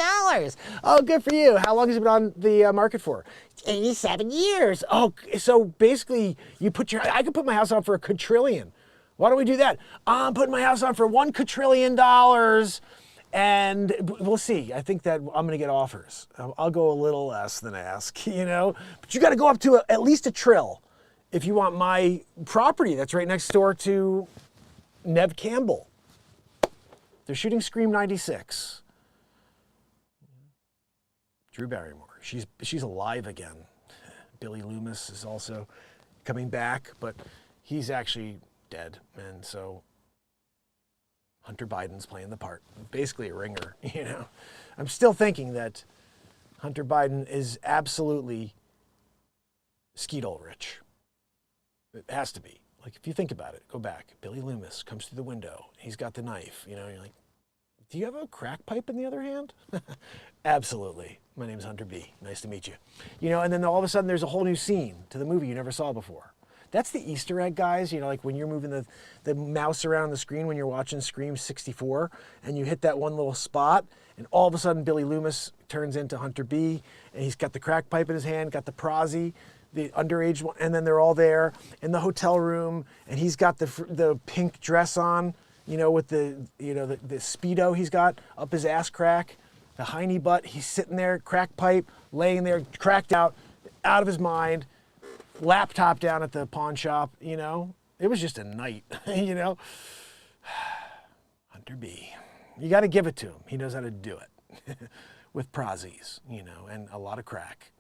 S3: Oh, good for you. How long has it been on the market for? 87 years. Oh, so basically I could put my house on for $1 quadrillion. Why don't we do that? I'm putting my house on for $1 quadrillion. And we'll see. I think that I'm going to get offers. I'll go a little less than ask, you know. But you got to go up to at least $1 trillion if you want my property that's right next door to Nev Campbell. They're shooting Scream 96. Drew Barrymore. She's alive again. Billy Loomis is also coming back, but he's actually dead, and so Hunter Biden's playing the part. Basically a ringer, you know. I'm still thinking that Hunter Biden is absolutely Skeetle rich. It has to be. Like, if you think about it, go back. Billy Loomis comes through the window. He's got the knife, you know. You're like, do you have a crack pipe in the other hand? Absolutely. My name's Hunter B. Nice to meet you. You know, and then all of a sudden there's a whole new scene to the movie you never saw before. That's the Easter egg, guys. You know, like when you're moving the mouse around the screen when you're watching Scream 64 and you hit that one little spot and all of a sudden Billy Loomis turns into Hunter B and he's got the crack pipe in his hand, got the prosy, the underage one, and then they're all there in the hotel room and he's got the pink dress on, you know, with the Speedo he's got up his ass crack, the hiney butt. He's sitting there, crack pipe, laying there, cracked out of his mind. Laptop down at the pawn shop, you know. It was just a night, you know. Hunter B. You got to give it to him. He knows how to do it with prozzies, you know, and a lot of crack.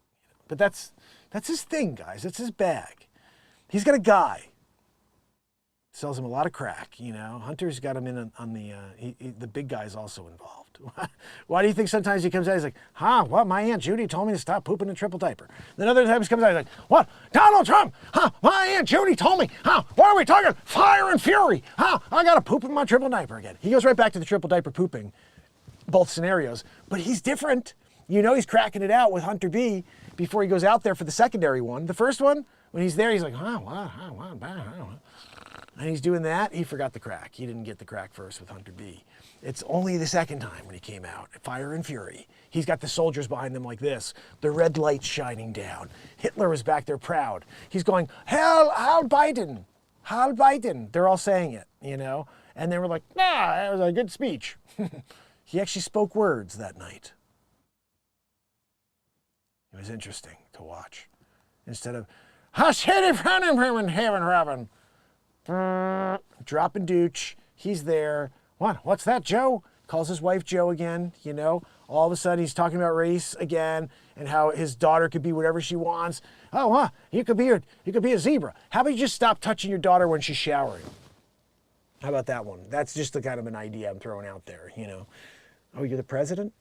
S3: But that's his thing, guys. It's his bag. He's got a guy. Sells him a lot of crack, you know. Hunter's got him in on the big guy's also involved. Why do you think sometimes he comes out, he's like, what, my Aunt Judy told me to stop pooping in triple diaper. Then other times he comes out, he's like, what, Donald Trump, my Aunt Judy told me, what are we talking, fire and fury, I gotta poop in my triple diaper again. He goes right back to the triple diaper pooping, both scenarios, but he's different. You know he's cracking it out with Hunter B before he goes out there for the secondary one. The first one, when he's there, he's like, and he's doing that, he forgot the crack. He didn't get the crack first with Hunter B. It's only the second time when he came out, Fire and Fury. He's got the soldiers behind them like this, the red lights shining down. Hitler was back there proud. He's going, Heil Biden, Heil Biden. They're all saying it, you know? And they were like, that was a good speech. He actually spoke words that night. It was interesting to watch. Instead of, heaven, dropping dooch, he's there. What's that, Joe? Calls his wife Joe again, you know. All of a sudden he's talking about race again and how his daughter could be whatever she wants. You could be a zebra. How about you just stop touching your daughter when she's showering? How about that one? That's just the kind of an idea I'm throwing out there, you know. Oh, you're the president?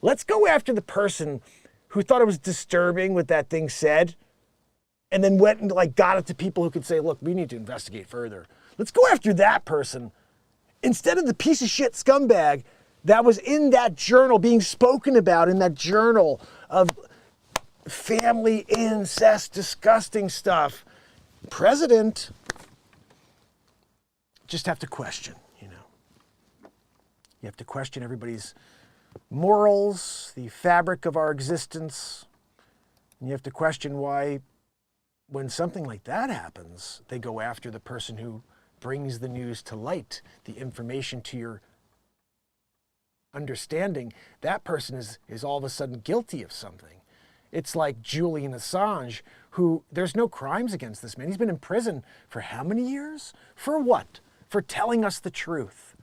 S3: Let's go after the person who thought it was disturbing what that thing said and then went and got it to people who could say, look, we need to investigate further. Let's go after that person instead of the piece of shit scumbag that was in that journal being spoken about in that journal of family incest, disgusting stuff. President, just have to question, you know. You have to question everybody's morals, the fabric of our existence. And you have to question why, when something like that happens, they go after the person who brings the news to light, the information to your understanding. That person is all of a sudden guilty of something. It's like Julian Assange, who there's no crimes against this man. He's been in prison for how many years? For what? For telling us the truth.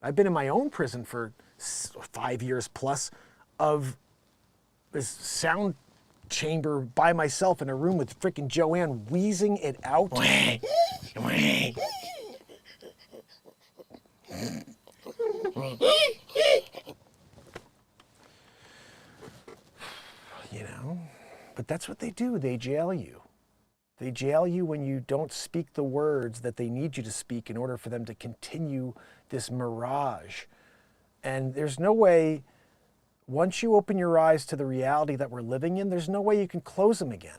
S3: I've been in my own prison for 5 years plus of this sound chamber by myself in a room with frickin' Joanne wheezing it out. You know, but that's what they do. They jail you. They jail you when you don't speak the words that they need you to speak in order for them to continue this mirage. And there's no way, once you open your eyes to the reality that we're living in, there's no way you can close them again.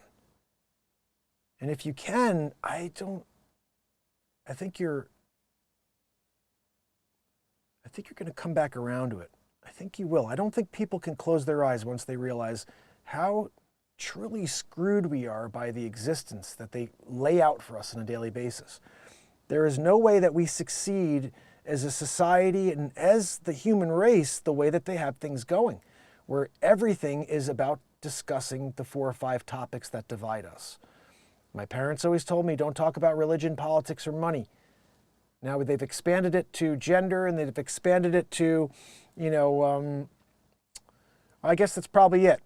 S3: And if you can, I don't I think you're going to come back around to it. I think you will. I don't think people can close their eyes once they realize how truly screwed we are by the existence that they lay out for us on a daily basis. There is no way that we succeed as a society and as the human race the way that they have things going, where everything is about discussing the 4 or 5 topics that divide us. My parents always told me, don't talk about religion, politics, or money. Now they've expanded it to gender, and they've expanded it to, I guess that's probably it.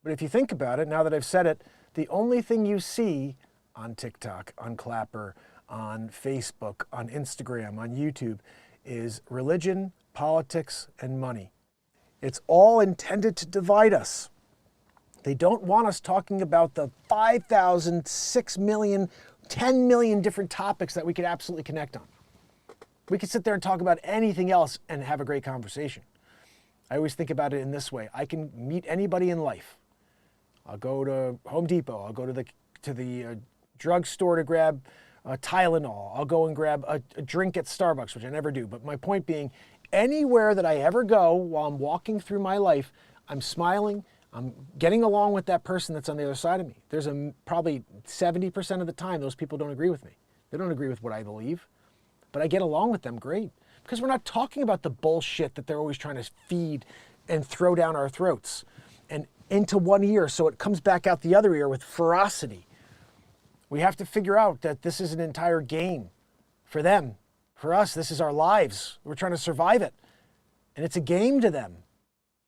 S3: But if you think about it, now that I've said it, the only thing you see on TikTok, on Clapper, on Facebook, on Instagram, on YouTube, is religion, politics, and money. It's all intended to divide us. They don't want us talking about the 5,000, 6 million, 10 million different topics that we could absolutely connect on. We could sit there and talk about anything else and have a great conversation. I always think about it in this way. I can meet anybody in life. I'll go to Home Depot. I'll go to the drugstore to grab Tylenol. I'll go and grab a drink at Starbucks, which I never do. But my point being, anywhere that I ever go while I'm walking through my life, I'm smiling. I'm getting along with that person that's on the other side of me. There's probably 70% of the time those people don't agree with me. They don't agree with what I believe, but I get along with them great because we're not talking about the bullshit that they're always trying to feed and throw down our throats and into one ear so it comes back out the other ear with ferocity. We have to figure out that this is an entire game for them. For us, this is our lives. We're trying to survive it, and it's a game to them.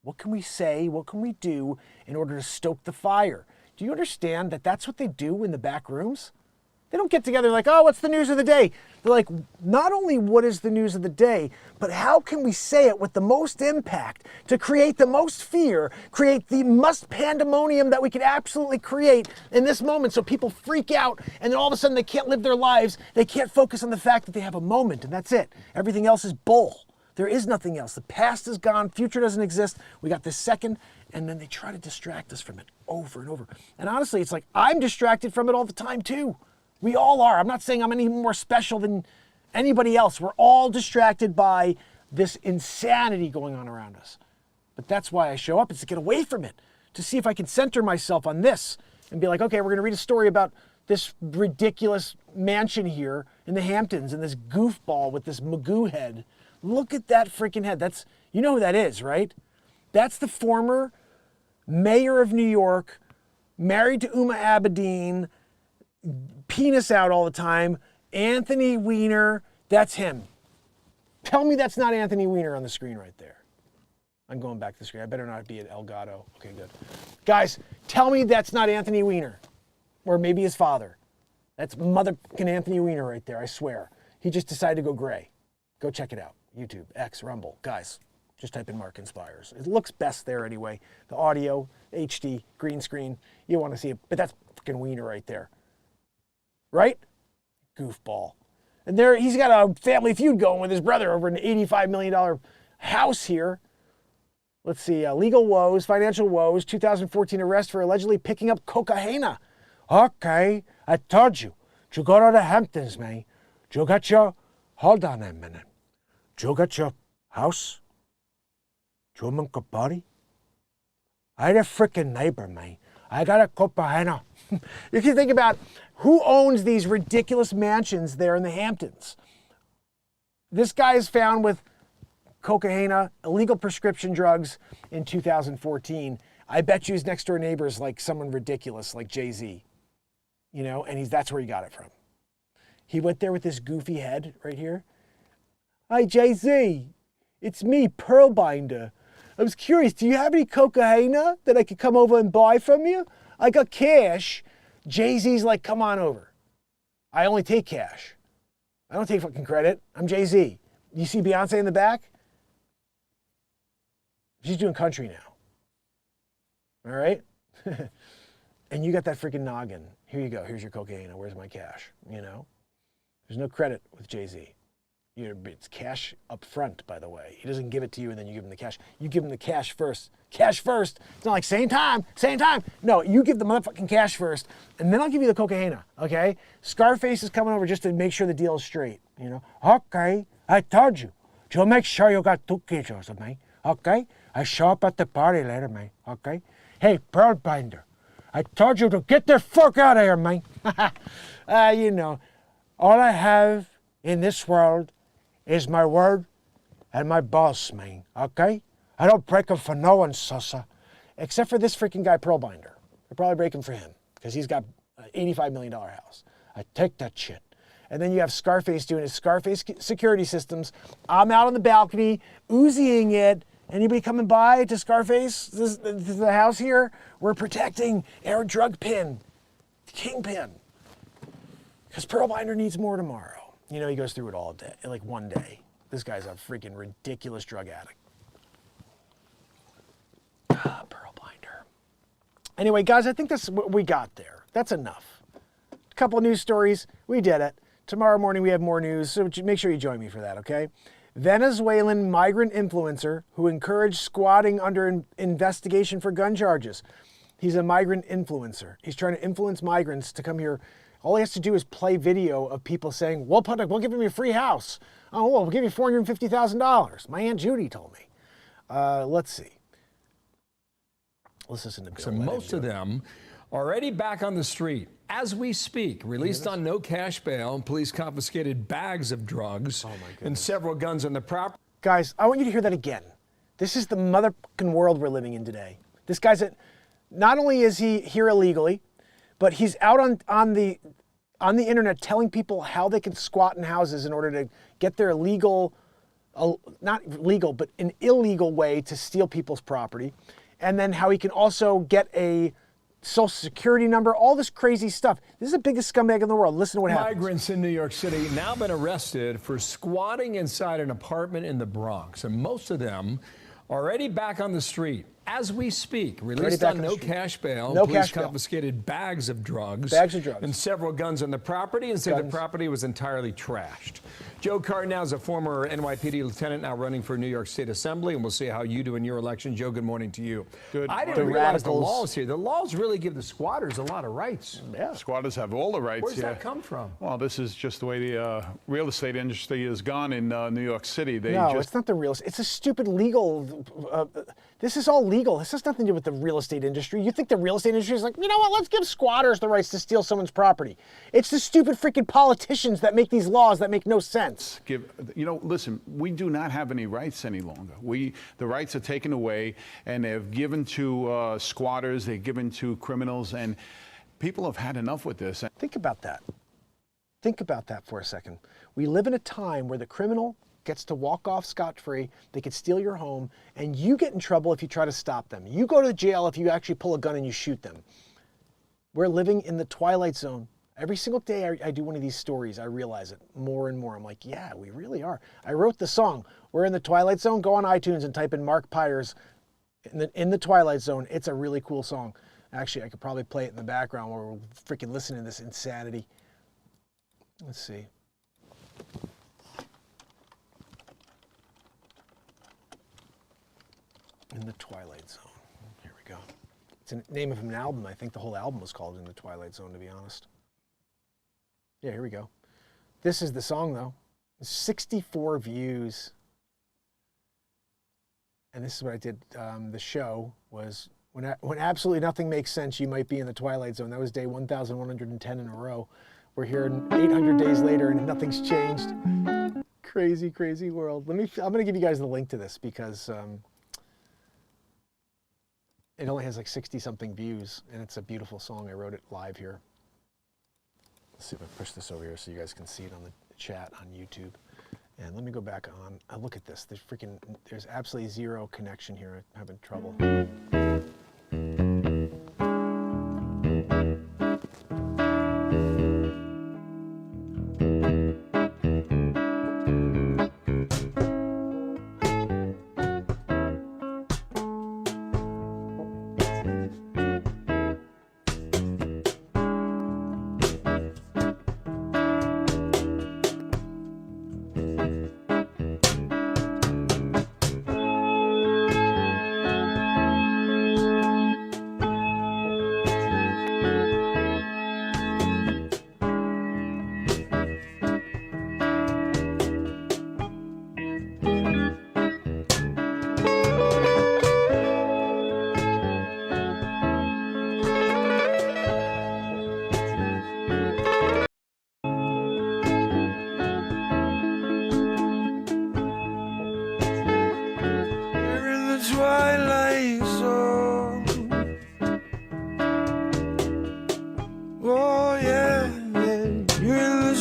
S3: What can we say? What can we do in order to stoke the fire? Do you understand that that's what they do in the back rooms? They don't get together like, oh, what's the news of the day? They're like, not only what is the news of the day, but how can we say it with the most impact to create the most fear, create the most pandemonium that we could absolutely create in this moment so people freak out and then all of a sudden they can't live their lives. They can't focus on the fact that they have a moment and that's it. Everything else is bull. There is nothing else. The past is gone. Future doesn't exist. We got this second, and then they try to distract us from it over and over. And honestly, it's like I'm distracted from it all the time too. We all are. I'm not saying I'm any more special than anybody else. We're all distracted by this insanity going on around us. But that's why I show up, is to get away from it, to see if I can center myself on this and be like, okay, we're going to read a story about this ridiculous mansion here in the Hamptons and this goofball with this Magoo head. Look at that freaking head. You know who that is, right? That's the former mayor of New York, married to Uma Abedin, penis out all the time, Anthony Weiner. That's him. Tell me that's not Anthony Weiner on the screen right there. I'm going back to the screen. I better not be at Elgato. Okay, good. Guys, tell me that's not Anthony Weiner. Or maybe his father. That's motherfucking Anthony Weiner right there, I swear. He just decided to go gray. Go check it out. YouTube, X, Rumble. Guys, just type in MarkinsPires. It looks best there anyway. The audio, HD, green screen. You want to see it, but that's fucking Wiener right there. Right? Goofball. And there, he's got a family feud going with his brother over an $85 million house here. Let's see, legal woes, financial woes, 2014 arrest for allegedly picking up cocaine. Okay, I told you. You go to the Hamptons, man. You got your, hold on a minute. You got your house? You make a party? I had a freaking neighbor, man. I got a cocaine. You can think about who owns these ridiculous mansions there in the Hamptons. This guy is found with cocaine, illegal prescription drugs in 2014. I bet you his next door neighbor is like someone ridiculous, like Jay-Z. You know, and that's where he got it from. He went there with this goofy head right here. Hi, Jay-Z. It's me, Pearlbinder. I was curious, do you have any cocaine that I could come over and buy from you? I got cash. Jay-Z's like, come on over. I only take cash. I don't take fucking credit. I'm Jay-Z. You see Beyonce in the back? She's doing country now. All right? And you got that freaking noggin. Here you go. Here's your cocaine. Where's my cash? You know? There's no credit with Jay-Z. It's cash up front, by the way. He doesn't give it to you and then you give him the cash. You give him the cash first. Cash first. It's not like same time. No, you give the motherfucking cash first, and then I'll give you the cocaine, okay? Scarface is coming over just to make sure the deal is straight, Okay, I told you to make sure you got 2 kilos of me, okay? I show up at the party later, man, okay? Hey, Pearl Binder, I told you to get the fuck out of here, man. All I have in this world is my word and my boss, man, okay? I don't break them for no one, Sosa. Except for this freaking guy, Pearl Binder. They're probably breaking for him because he's got an $85 million house. I take that shit. And then you have Scarface doing his Scarface security systems. I'm out on the balcony, Uziing it. Anybody coming by to Scarface, the house here? We're protecting our drug pin, the kingpin. Because Pearl Binder needs more tomorrow. He goes through it all day, like one day. This guy's a freaking ridiculous drug addict. Pearl Binder. Anyway, guys, I think that's what we got there. That's enough. A couple of news stories. We did it. Tomorrow morning we have more news, so make sure you join me for that, okay? Venezuelan migrant influencer who encouraged squatting under investigation for gun charges. He's a migrant influencer. He's trying to influence migrants to come here. All he has to do is play video of people saying, we'll give him a free house. Oh, we'll give you $450,000. My Aunt Judy told me. Let's see. Let's listen to Bill.
S4: So most of them already back on the street as we speak. Released on no cash bail, police confiscated bags of drugs and several guns on the property.
S3: Guys, I want you to hear that again. This is the motherfucking world we're living in today. This guy's not only is he here illegally, but he's out on the internet telling people how they can squat in houses in order to get their legal, not legal, but an illegal way to steal people's property. And then how he can also get a social security number, all this crazy stuff. This is the biggest scumbag in the world. Listen to what happens.
S4: Migrants in New York City now been arrested for squatting inside an apartment in the Bronx. And most of them already back on the street as we speak. Released on no cash bail. Police confiscated bags of drugs. And several guns on the property and said the property was entirely trashed. Joe Cardinal is a former NYPD lieutenant now running for New York State Assembly, and we'll see how you do in your election. Joe, good morning to you.
S5: Good.
S4: I didn't realize the laws here. The laws really give the squatters a lot of rights.
S5: Yeah, squatters have all the rights.
S4: Where does that come from?
S5: Well, this is just the way the real estate industry has gone in New York City.
S3: It's not the real estate. It's a stupid legal. This is all legal. This has nothing to do with the real estate industry. You think the real estate industry is like, you know what, let's give squatters the rights to steal someone's property. It's the stupid freaking politicians that make these laws that make no sense.
S5: Listen, we do not have any rights any longer. The rights are taken away, and they're given to squatters, they're given to criminals, and people have had enough with this.
S3: Think about that. Think about that for a second. We live in a time where the criminal gets to walk off scot-free, they could steal your home, and you get in trouble if you try to stop them. You go to jail if you actually pull a gun and you shoot them. We're living in the twilight zone. Every single day I do one of these stories, I realize it more and more. I'm like, yeah, we really are. I wrote the song, We're in the Twilight Zone. Go on iTunes and type in Mark Pires in the Twilight Zone. It's a really cool song. Actually, I could probably play it in the background while we're freaking listening to this insanity. Let's see. In the Twilight Zone. Here we go. It's the name of an album. I think the whole album was called In the Twilight Zone, to be honest. Yeah, here we go. This is the song, though. 64 views. And this is what I did. The show was when absolutely nothing makes sense, you might be in the Twilight Zone. That was day 1,110 in a row. We're here 800 days later and nothing's changed. Crazy, crazy world. I'm going to give you guys the link to this because it only has like 60-something views, and it's a beautiful song. I wrote it live here. Let's see if I push this over here so you guys can see it on the chat on YouTube. And let me go back on. Look at this. There's absolutely zero connection here. I'm having trouble.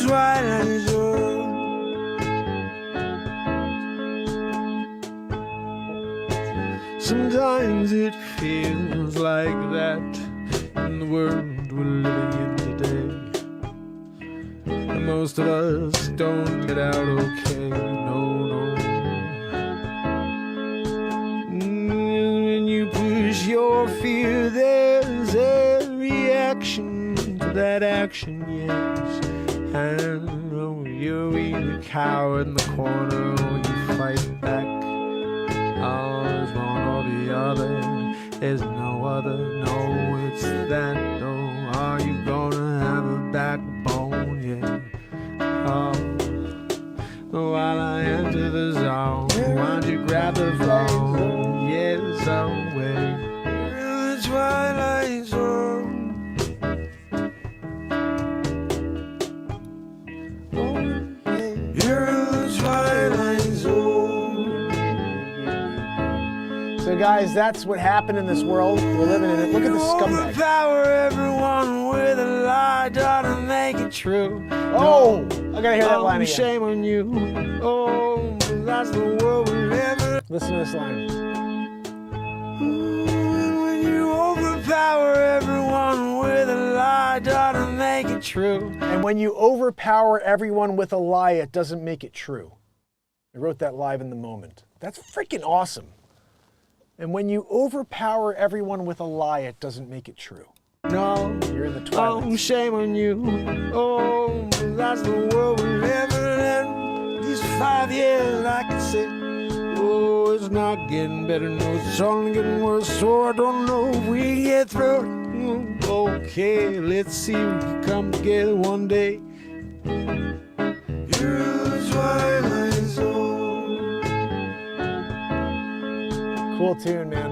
S2: twilight zone. Sometimes it feels like that in the world we're living in today. And most of us don't get out okay, no. When you push your fear, there's a reaction to that action, yes. And oh, you're either cower in the corner or you fight back. Oh, there's one or the other, there's no other, no, it's that, though. Are you gonna have a backbone, yeah? Oh, while I enter the zone, why don't you grab the phone? Yes, away in the twilight zone. Oh, you're in the twilight zone.
S3: So guys, that's what happened in this world. We're living in it. Look at the scumbag.
S2: Overpower everyone with a lie, to make it true.
S3: Oh, I gotta hear that line again.
S2: Shame on you. Oh, that's the world we live in.
S3: Listen to this line.
S2: When you overpower everyone with a lie, to make it true.
S3: And when you overpower everyone with a lie, it doesn't make it true. I wrote that live in the moment. That's freaking awesome. And when you overpower everyone with a lie, it doesn't make it true.
S2: No,
S3: You're in the twilight.
S2: oh, shame on you. Oh, that's the world we live in. These 5 years, I can say, oh, it's not getting better. No, it's only getting worse. So I don't know if we get through it. Okay, let's see if we can come together one day. You're the twilight zone.
S3: Cool tune, man.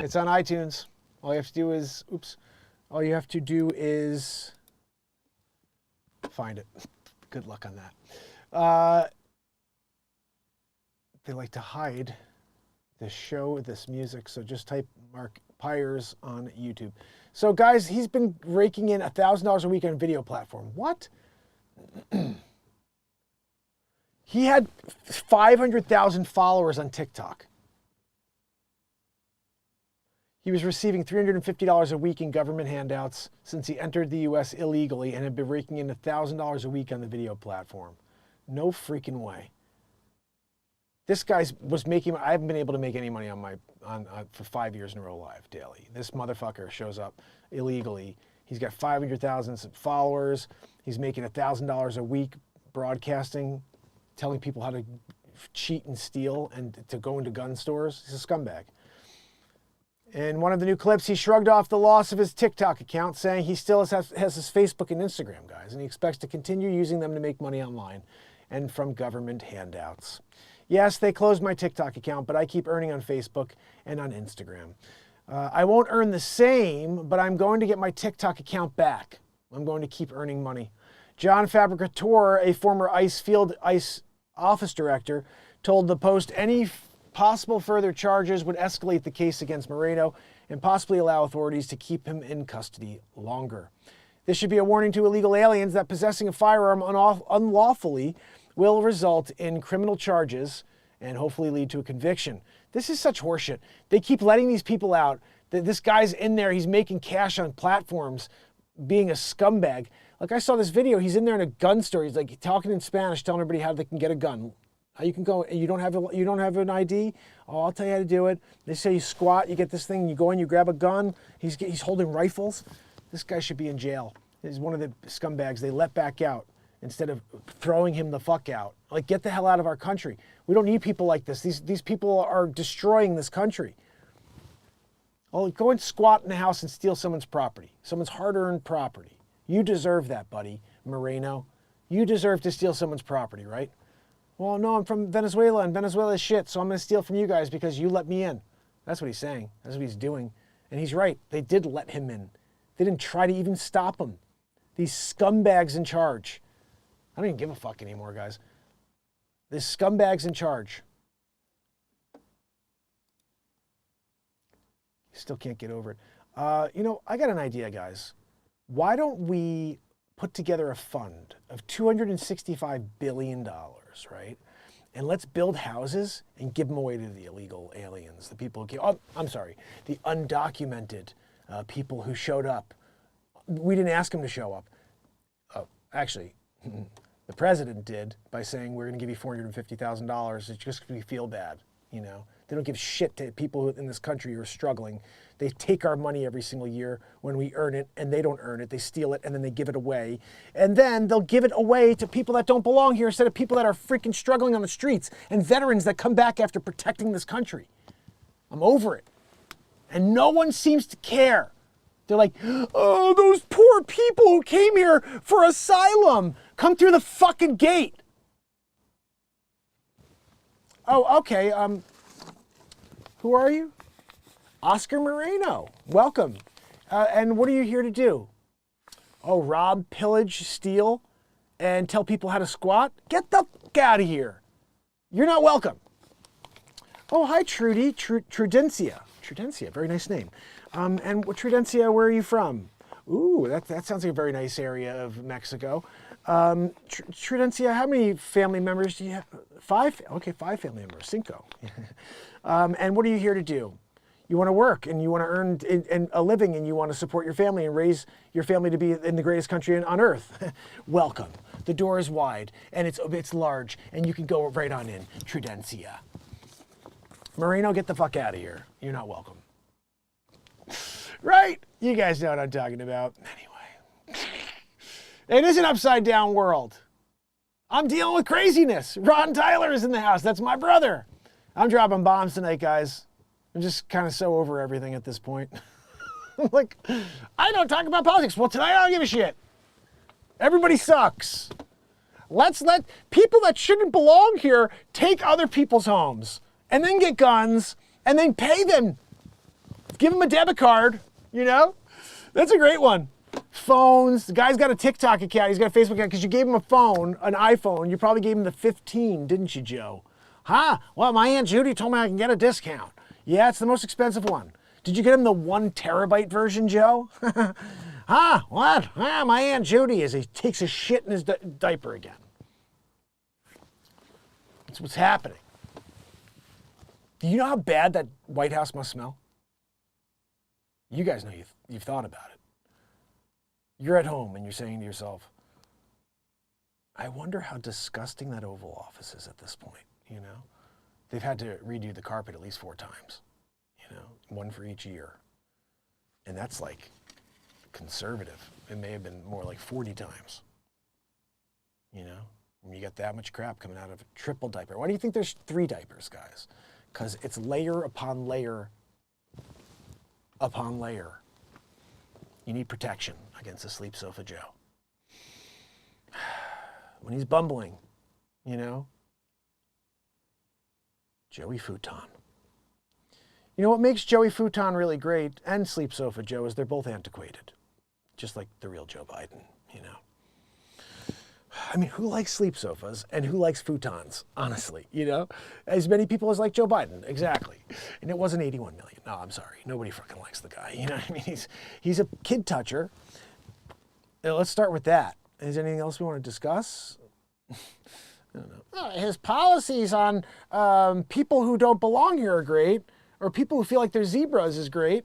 S3: It's on iTunes. All you have to do is, all you have to do is find it. Good luck on that. They like to hide this show, this music, so just type Mark Pires on YouTube. So guys, he's been raking in $1,000 a week on video platform. What? He had 500,000 followers on TikTok. He was receiving $350 a week in government handouts since he entered the U.S. illegally and had been raking in $1,000 a week on the video platform. No freaking way. This guy was making, I haven't been able to make any money for 5 years in a row live daily. This motherfucker shows up illegally. He's got 500,000 followers. He's making $1,000 a week broadcasting, telling people how to cheat and steal and to go into gun stores. He's a scumbag. In one of the new clips, he shrugged off the loss of his TikTok account, saying he still has his Facebook and Instagram, guys, and he expects to continue using them to make money online and from government handouts. Yes, they closed my TikTok account, but I keep earning on Facebook and on Instagram. I won't earn the same, but I'm going to get my TikTok account back. I'm going to keep earning money. John Fabricator, a former Field ICE office director, told the Post any possible further charges would escalate the case against Moreno and possibly allow authorities to keep him in custody longer. This should be a warning to illegal aliens that possessing a firearm unlawfully will result in criminal charges and hopefully lead to a conviction. This is such horseshit. They keep letting these people out. This guy's in there, he's making cash on platforms, being a scumbag. Like I saw this video, he's in there in a gun store. He's like talking in Spanish, telling everybody how they can get a gun. How you can go, you don't have an ID? Oh, I'll tell you how to do it. They say you squat, you get this thing, you go in, you grab a gun. He's holding rifles. This guy should be in jail. He's one of the scumbags they let back out instead of throwing him the fuck out. Like, get the hell out of our country. We don't need people like this. These people are destroying this country. Oh, go and squat in the house and steal someone's property, someone's hard-earned property. You deserve that, buddy, Moreno. You deserve to steal someone's property, right? Well, no, I'm from Venezuela, and Venezuela is shit, so I'm going to steal from you guys because you let me in. That's what he's saying. That's what he's doing. And he's right. They did let him in. They didn't try to even stop him. These scumbags in charge. I don't even give a fuck anymore, guys. These scumbags in charge. Still can't get over it. I got an idea, guys. Why don't we put together a fund of $265 billion, right? And let's build houses and give them away to the illegal aliens, the people who came, the undocumented people who showed up. We didn't ask them to show up. Actually, the president did by saying we're going to give you $450,000. It's just because we feel bad, you know. They don't give shit to people in this country who are struggling. They take our money every single year when we earn it, and they don't earn it. They steal it, and then they give it away. And then they'll give it away to people that don't belong here instead of people that are freaking struggling on the streets and veterans that come back after protecting this country. I'm over it. And no one seems to care. They're like, oh, those poor people who came here for asylum. Come through the fucking gate. Oh, okay. Who are you? Oscar Moreno. Welcome. And what are you here to do? Oh, rob, pillage, steal, and tell people how to squat? Get the fuck out of here. You're not welcome. Oh, hi, Trudy. Trudencia. Trudencia, very nice name. And Trudencia, where are you from? Ooh, that sounds like a very nice area of Mexico. Trudencia, how many family members do you have? 5? Okay, 5 family members. 5. And what are you here to do? You want to work and you want to earn a living and you want to support your family and raise your family to be in the greatest country on earth. Welcome. The door is wide and it's large and you can go right on in. Trudencia. Moreno, get the fuck out of here. You're not welcome. Right? You guys know what I'm talking about. Anyway. It is an upside down world. I'm dealing with craziness. Ron Tyler is in the house. That's my brother. I'm dropping bombs tonight, guys. I'm just kind of so over everything at this point. I'm like, I don't talk about politics. Well, tonight I don't give a shit. Everybody sucks. Let's let people that shouldn't belong here take other people's homes and then get guns and then pay them. Give them a debit card, you know? That's a great one. Phones. The guy's got a TikTok account. He's got a Facebook account because you gave him a phone, an iPhone. You probably gave him the 15, didn't you, Joe? Huh? Well, my Aunt Judy told me I can get a discount. Yeah, it's the most expensive one. Did you get him the 1 terabyte version, Joe? Huh? What? Ah, my Aunt Judy is. He takes a shit in his diaper again. That's what's happening. Do you know how bad that White House must smell? You guys know you've thought about it. You're at home and you're saying to yourself, I wonder how disgusting that Oval Office is at this point, you know? They've had to redo the carpet at least 4 times, you know, 1 for each year. And that's like conservative. It may have been more like 40 times, you know? When you got that much crap coming out of a triple diaper. Why do you think there's 3 diapers, guys? Because it's layer upon layer upon layer. You need protection against a sleep sofa Joe. When he's bumbling, you know? Joey Futon. You know what makes Joey Futon really great and Sleep Sofa Joe is they're both antiquated. Just like the real Joe Biden, you know? I mean, who likes sleep sofas and who likes futons, honestly, you know? As many people as like Joe Biden, exactly. And it wasn't 81 million. No, I'm sorry. Nobody fucking likes the guy. You know what I mean? He's a kid toucher. Let's start with that. Is there anything else we want to discuss? I don't know. His policies on people who don't belong here are great, or people who feel like they're zebras is great.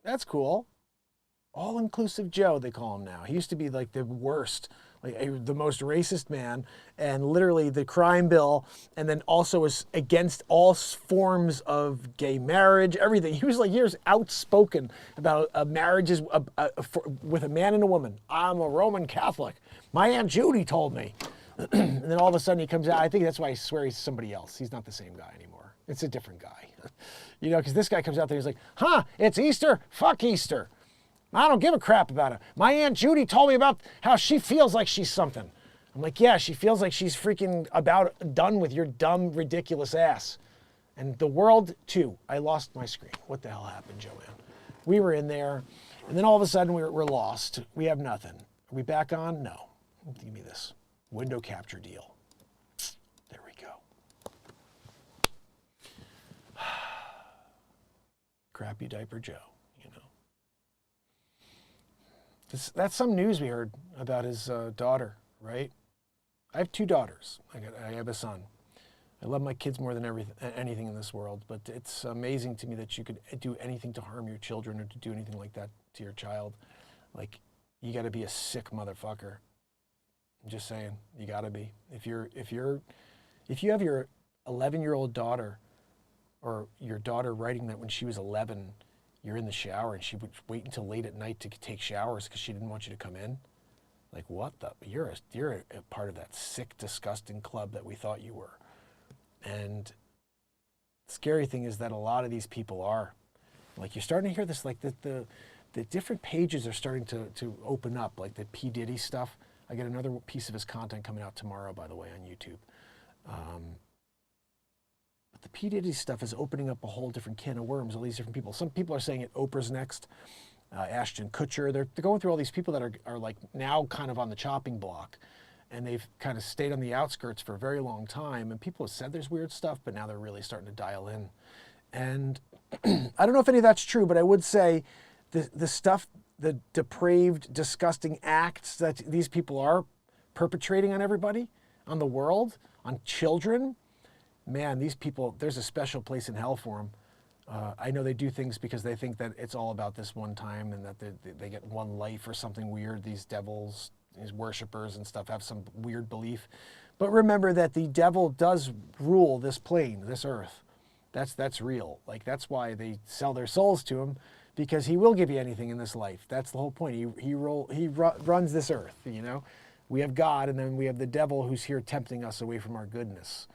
S3: That's cool. All-inclusive Joe, they call him now. He used to be like the worst, like the most racist man, and literally the crime bill, and then also was against all forms of gay marriage, everything. He was outspoken about marriages with a man and a woman. I'm a Roman Catholic. My Aunt Judy told me. And then all of a sudden he comes out. I think that's why I swear he's somebody else. He's not the same guy anymore. It's a different guy. You know, because this guy comes out there, he's like, it's Easter? Fuck Easter. I don't give a crap about it. My Aunt Judy told me about how she feels like she's something. I'm like, yeah, she feels like she's freaking about done with your dumb, ridiculous ass. And the world, too. I lost my screen. What the hell happened, Joanne? We were in there, and then all of a sudden we're lost. We have nothing. Are we back on? No. Give me this. Window capture deal. There we go. Crappy diaper Joe, you know. That's some news we heard about his daughter, right? I have 2 daughters. I have a son. I love my kids more than anything in this world, but it's amazing to me that you could do anything to harm your children or to do anything like that to your child. Like, you got to be a sick motherfucker. I'm just saying, you got to be. If you have your 11-year-old daughter, or your daughter writing that when she was 11, you're in the shower and she would wait until late at night to take showers because she didn't want you to come in. Like, what the? You're a part of that sick, disgusting club that we thought you were. And the scary thing is that a lot of these people are. Like, you're starting to hear this, like the different pages are starting to open up, like the P. Diddy stuff. I get another piece of his content coming out tomorrow, by the way, on YouTube. But the P. Diddy stuff is opening up a whole different can of worms, all these different people. Some people are saying it, Oprah's next, Ashton Kutcher. They're going through all these people that are like now kind of on the chopping block. And they've kind of stayed on the outskirts for a very long time. And people have said there's weird stuff, but now they're really starting to dial in. And I don't know if any of that's true, but I would say the stuff, the depraved, disgusting acts that these people are perpetrating on everybody, on the world, on children, man, these people, there's a special place in hell for them. I know they do things because they think that it's all about this one time and that they get one life or something weird. These devils, these worshipers and stuff have some weird belief. But remember that the devil does rule this plane, this earth. That's real. Like, that's why they sell their souls to him, because he will give you anything in this life. That's the whole point. He runs this earth, you know. We have God, and then we have the devil who's here tempting us away from our goodness.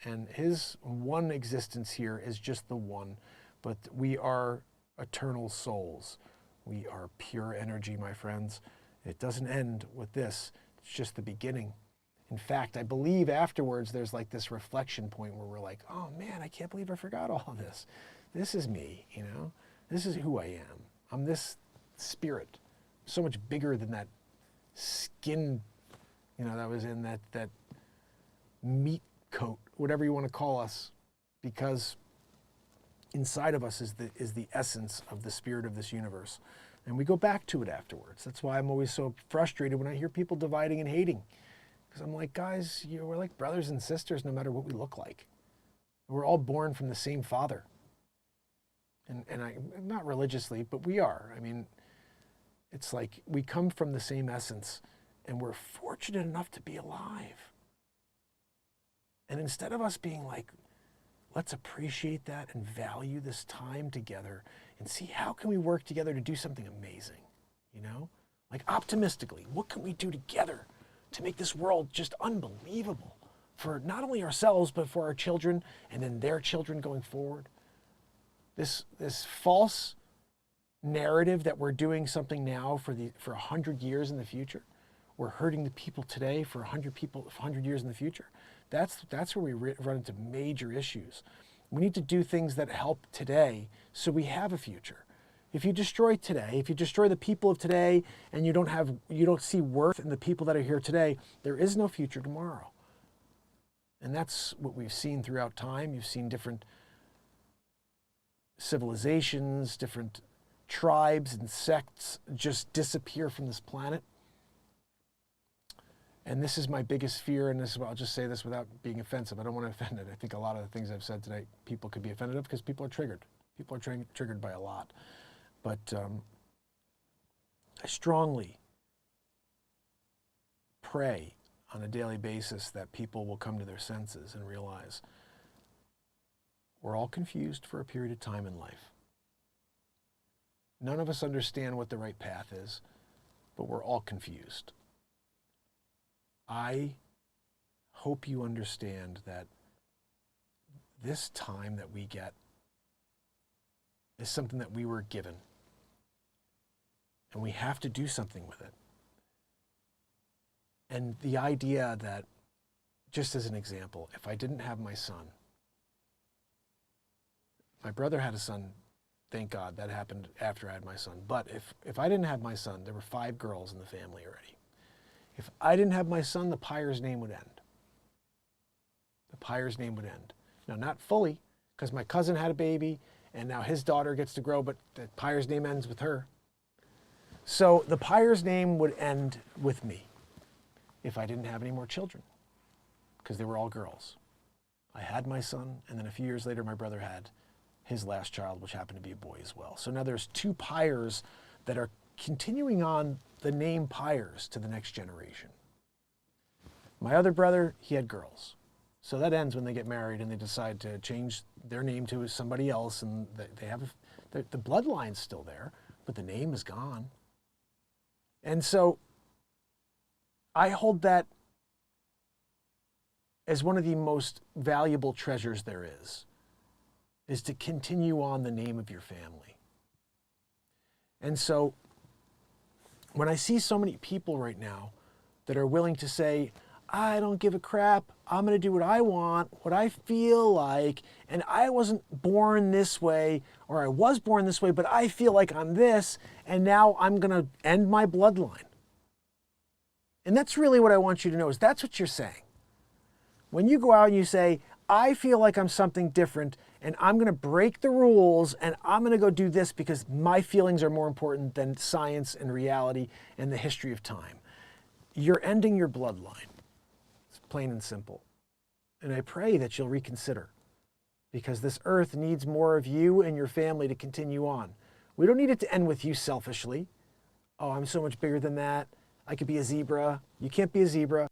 S3: And his one existence here is just the one, but we are eternal souls. We are pure energy, my friends. It doesn't end with this. It's just the beginning. In fact, I believe afterwards there's like this reflection point where we're like, oh man, I can't believe I forgot all of this. This is me, you know? This is who I am. I'm this spirit, so much bigger than that skin, you know, that was in that meat coat, whatever you want to call us, because inside of us is the essence of the spirit of this universe. And we go back to it afterwards. That's why I'm always so frustrated when I hear people dividing and hating. Because I'm like, guys, we're like brothers and sisters no matter what we look like. We're all born from the same father. And I, not religiously, but we are. I mean, it's like we come from the same essence, and we're fortunate enough to be alive. And instead of us being like, let's appreciate that and value this time together and see how can we work together to do something amazing, you know? Like, optimistically, what can we do together to make this world just unbelievable for not only ourselves, but for our children and then their children going forward? This false narrative that we're doing something now for 100 years in the future, we're hurting the people today for 100 years in the future. That's where we run into major issues. We need to do things that help today so we have a future. If you destroy today, if you destroy the people of today and you don't see worth in the people that are here today, there is no future tomorrow. And that's what we've seen throughout time. You've seen different civilizations, different tribes and sects just disappear from this planet. And this is my biggest fear, and I'll just say this without being offensive. I don't want to offend it. I think a lot of the things I've said tonight, people could be offended of because people are triggered. People are triggered by a lot. But I strongly pray on a daily basis that people will come to their senses and realize we're all confused for a period of time in life. None of us understand what the right path is, but we're all confused. I hope you understand that this time that we get is something that we were given. And we have to do something with it. And the idea that, just as an example, if I didn't have my son, my brother had a son, thank God, that happened after I had my son. But if I didn't have my son, there were 5 girls in the family already. If I didn't have my son, the Pires name would end. The Pires name would end. Now, not fully, because my cousin had a baby, and now his daughter gets to grow, but the Pires name ends with her. So the Pires name would end with me if I didn't have any more children, because they were all girls. I had my son, and then a few years later, my brother had his last child, which happened to be a boy as well. So now there's 2 Pires that are continuing on the name Pires to the next generation. My other brother, he had girls. So that ends when they get married and they decide to change their name to somebody else, and they have the bloodline's still there, but the name is gone. And so I hold that as one of the most valuable treasures there is to continue on the name of your family. And so when I see so many people right now that are willing to say, I don't give a crap, I'm gonna do what I want, what I feel like, and I wasn't born this way, or I was born this way, but I feel like I'm this, and now I'm gonna end my bloodline. And that's really what I want you to know, is that's what you're saying. When you go out and you say, I feel like I'm something different, and I'm gonna break the rules, and I'm gonna go do this because my feelings are more important than science and reality and the history of time. You're ending your bloodline. It's plain and simple. And I pray that you'll reconsider, because this earth needs more of you and your family to continue on. We don't need it to end with you selfishly. Oh, I'm so much bigger than that. I could be a zebra. You can't be a zebra.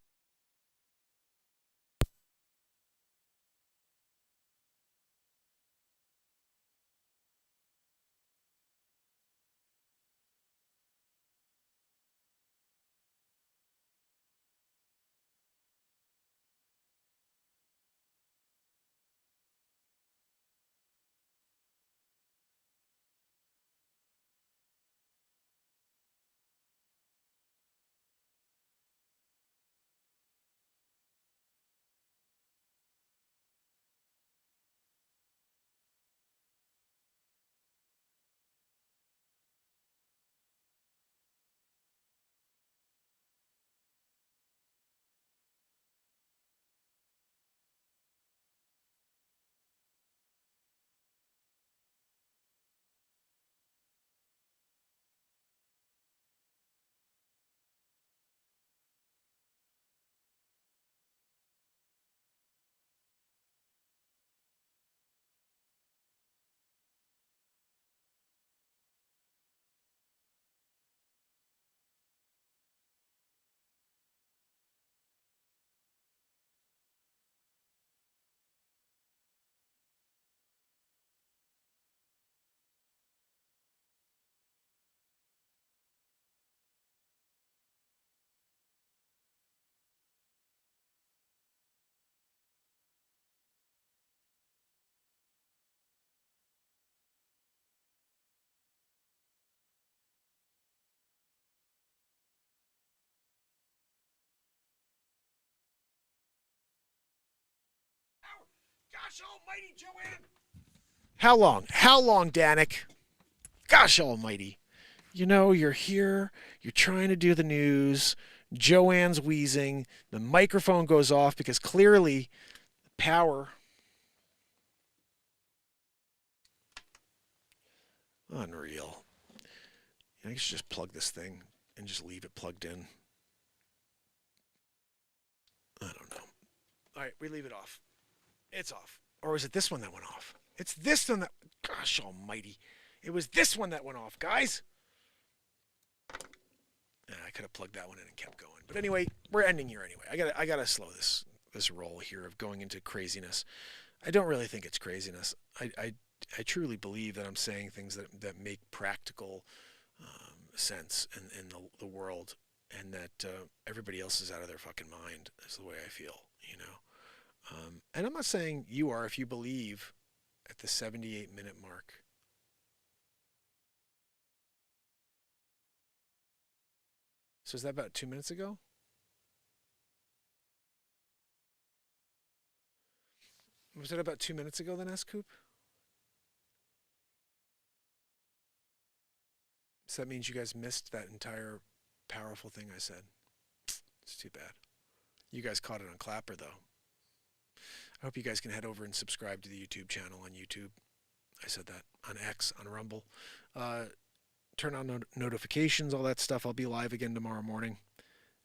S3: Gosh almighty, Joanne! How long? How long, Danik? Gosh almighty. You know, you're here, you're trying to do the news, Joanne's wheezing, the microphone goes off because clearly the power... Unreal. I should just plug this thing and just leave it plugged in. I don't know. All right, we leave it off. It's off. Or is it this one that went off? It's this one that... Gosh almighty. It was this one that went off, guys. I could have plugged that one in and kept going. But anyway, we're ending here anyway. I gotta slow this roll here of going into craziness. I don't really think it's craziness. I truly believe that I'm saying things that make practical sense in the world, and that everybody else is out of their fucking mind. That's the way I feel, you know. And I'm not saying you are if you believe at the 78-minute mark. So is that about 2 minutes ago? Was it about 2 minutes ago then, S-Coop? So that means you guys missed that entire powerful thing I said. It's too bad. You guys caught it on Clapper, though. I hope you guys can head over and subscribe to the YouTube channel on YouTube. I said that. On X, on Rumble. turn on notifications, all that stuff. I'll be live again tomorrow morning.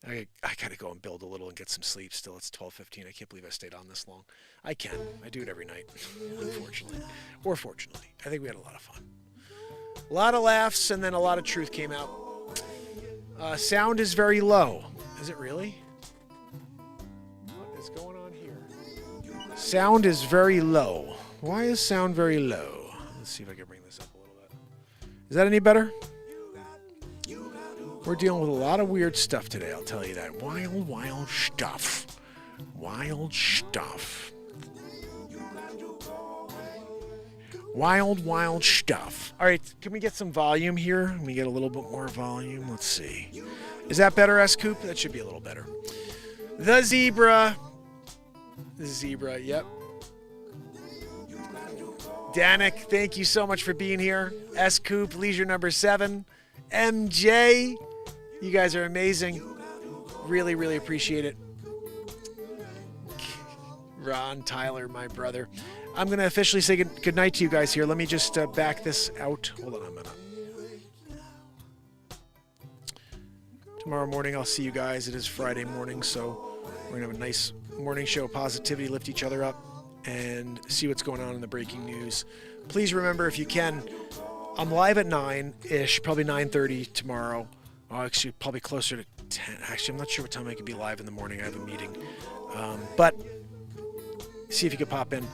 S3: I gotta go and build a little and get some sleep still. It's 12:15. I can't believe I stayed on this long. I do it every night, unfortunately. Or fortunately. I think we had a lot of fun. A lot of laughs, and then a lot of truth came out. Sound is very low. Is it really? What is going on here? Sound is very low. Why is sound very low? Let's see if I can bring this up a little bit. Is that any better? We're dealing with a lot of weird stuff today, I'll tell you that. Wild stuff. Wild stuff. Wild stuff. All right, can we get some volume here? Can we get a little bit more volume? Let's see. Is that better, S-Coop? That should be a little better. The zebra. The zebra, yep. Danik, thank you so much for being here. S-Coop, leisure number 7. MJ, you guys are amazing. Really, really appreciate it. Ron, Tyler, my brother. I'm going to officially say good night to you guys here. Let me just back this out. Hold on a minute. Tomorrow morning, I'll see you guys. It is Friday morning, so we're going to have a nice morning show, positivity, lift each other up, and see what's going on in the breaking news. Please remember, if you can, I'm live at 9-ish, probably 9:30 tomorrow. Oh, actually, probably closer to 10. Actually, I'm not sure what time I could be live in the morning. I have a meeting. But see if you could pop in.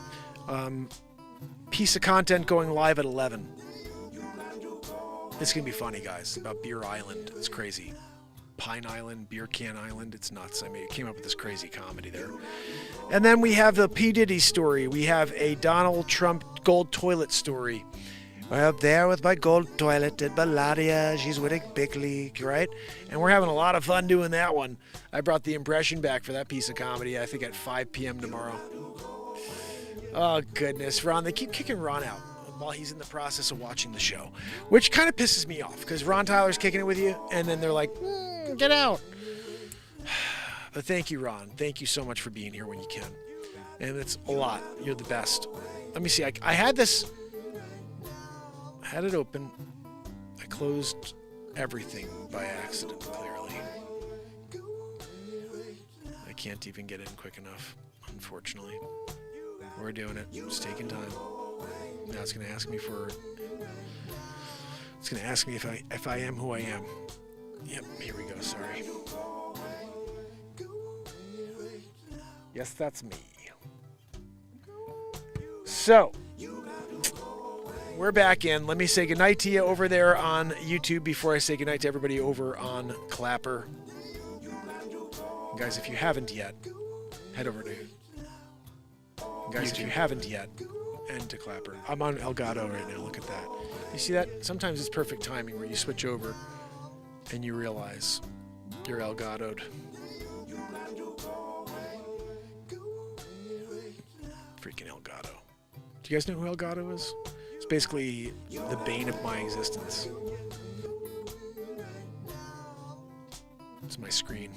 S3: Piece of content going live at 11. It's going to be funny, guys, about Beer Island. It's crazy. Pine Island, Beer Can Island. It's nuts. I mean, it came up with this crazy comedy there. And then we have the P. Diddy story. We have a Donald Trump gold toilet story. Up there with my gold toilet at Belladia, she's with a big league, right? And we're having a lot of fun doing that one. I brought the impression back for that piece of comedy, I think at 5 p.m. tomorrow. Oh, goodness. Ron, they keep kicking Ron out while he's in the process of watching the show, which kind of pisses me off because Ron Tyler's kicking it with you, and then they're like, get out. But thank you, Ron. Thank you so much for being here when you can. And it's a lot. You're the best. Let me see. I had this... I had it open. I closed everything by accident, clearly. I can't even get in quick enough, unfortunately. We're doing it. It's taking time. Now it's going to ask me for... It's going to ask me if I am who I am. Yep, here we go. Sorry. Yes, that's me. So... we're back in. Let me say goodnight to you over there on YouTube before I say goodnight to everybody over on Clapper. Guys, if you haven't yet, head over to... Guys, if you haven't yet, and to Clapper. I'm on Elgato right now. Look at that. You see that? Sometimes it's perfect timing where you switch over and you realize you're Elgato'd. Freaking Elgato. Do you guys know who Elgato is? Basically the bane of my existence. It's my screen.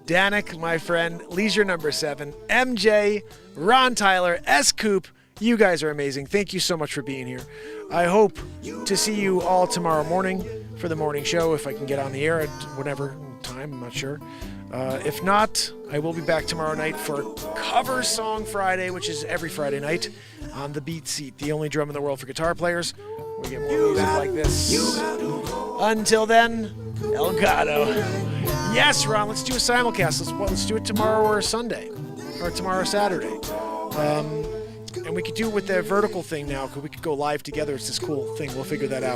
S3: Danik, my friend, leisure number 7, MJ, Ron Tyler, S-Coop, you guys are amazing. Thank you so much for being here. I hope to see you all tomorrow morning for the morning show, if I can get on the air at whatever time, I'm not sure. If not, I will be back tomorrow night for Cover Song Friday, which is every Friday night on the Beat Seat, the only drum in the world for guitar players. We get more music like this. Until then, Elgato. Yes, Ron, let's do a simulcast. Let's do it tomorrow or Sunday, or tomorrow or Saturday. And we could do it with the vertical thing now, because we could go live together. It's this cool thing. We'll figure that out.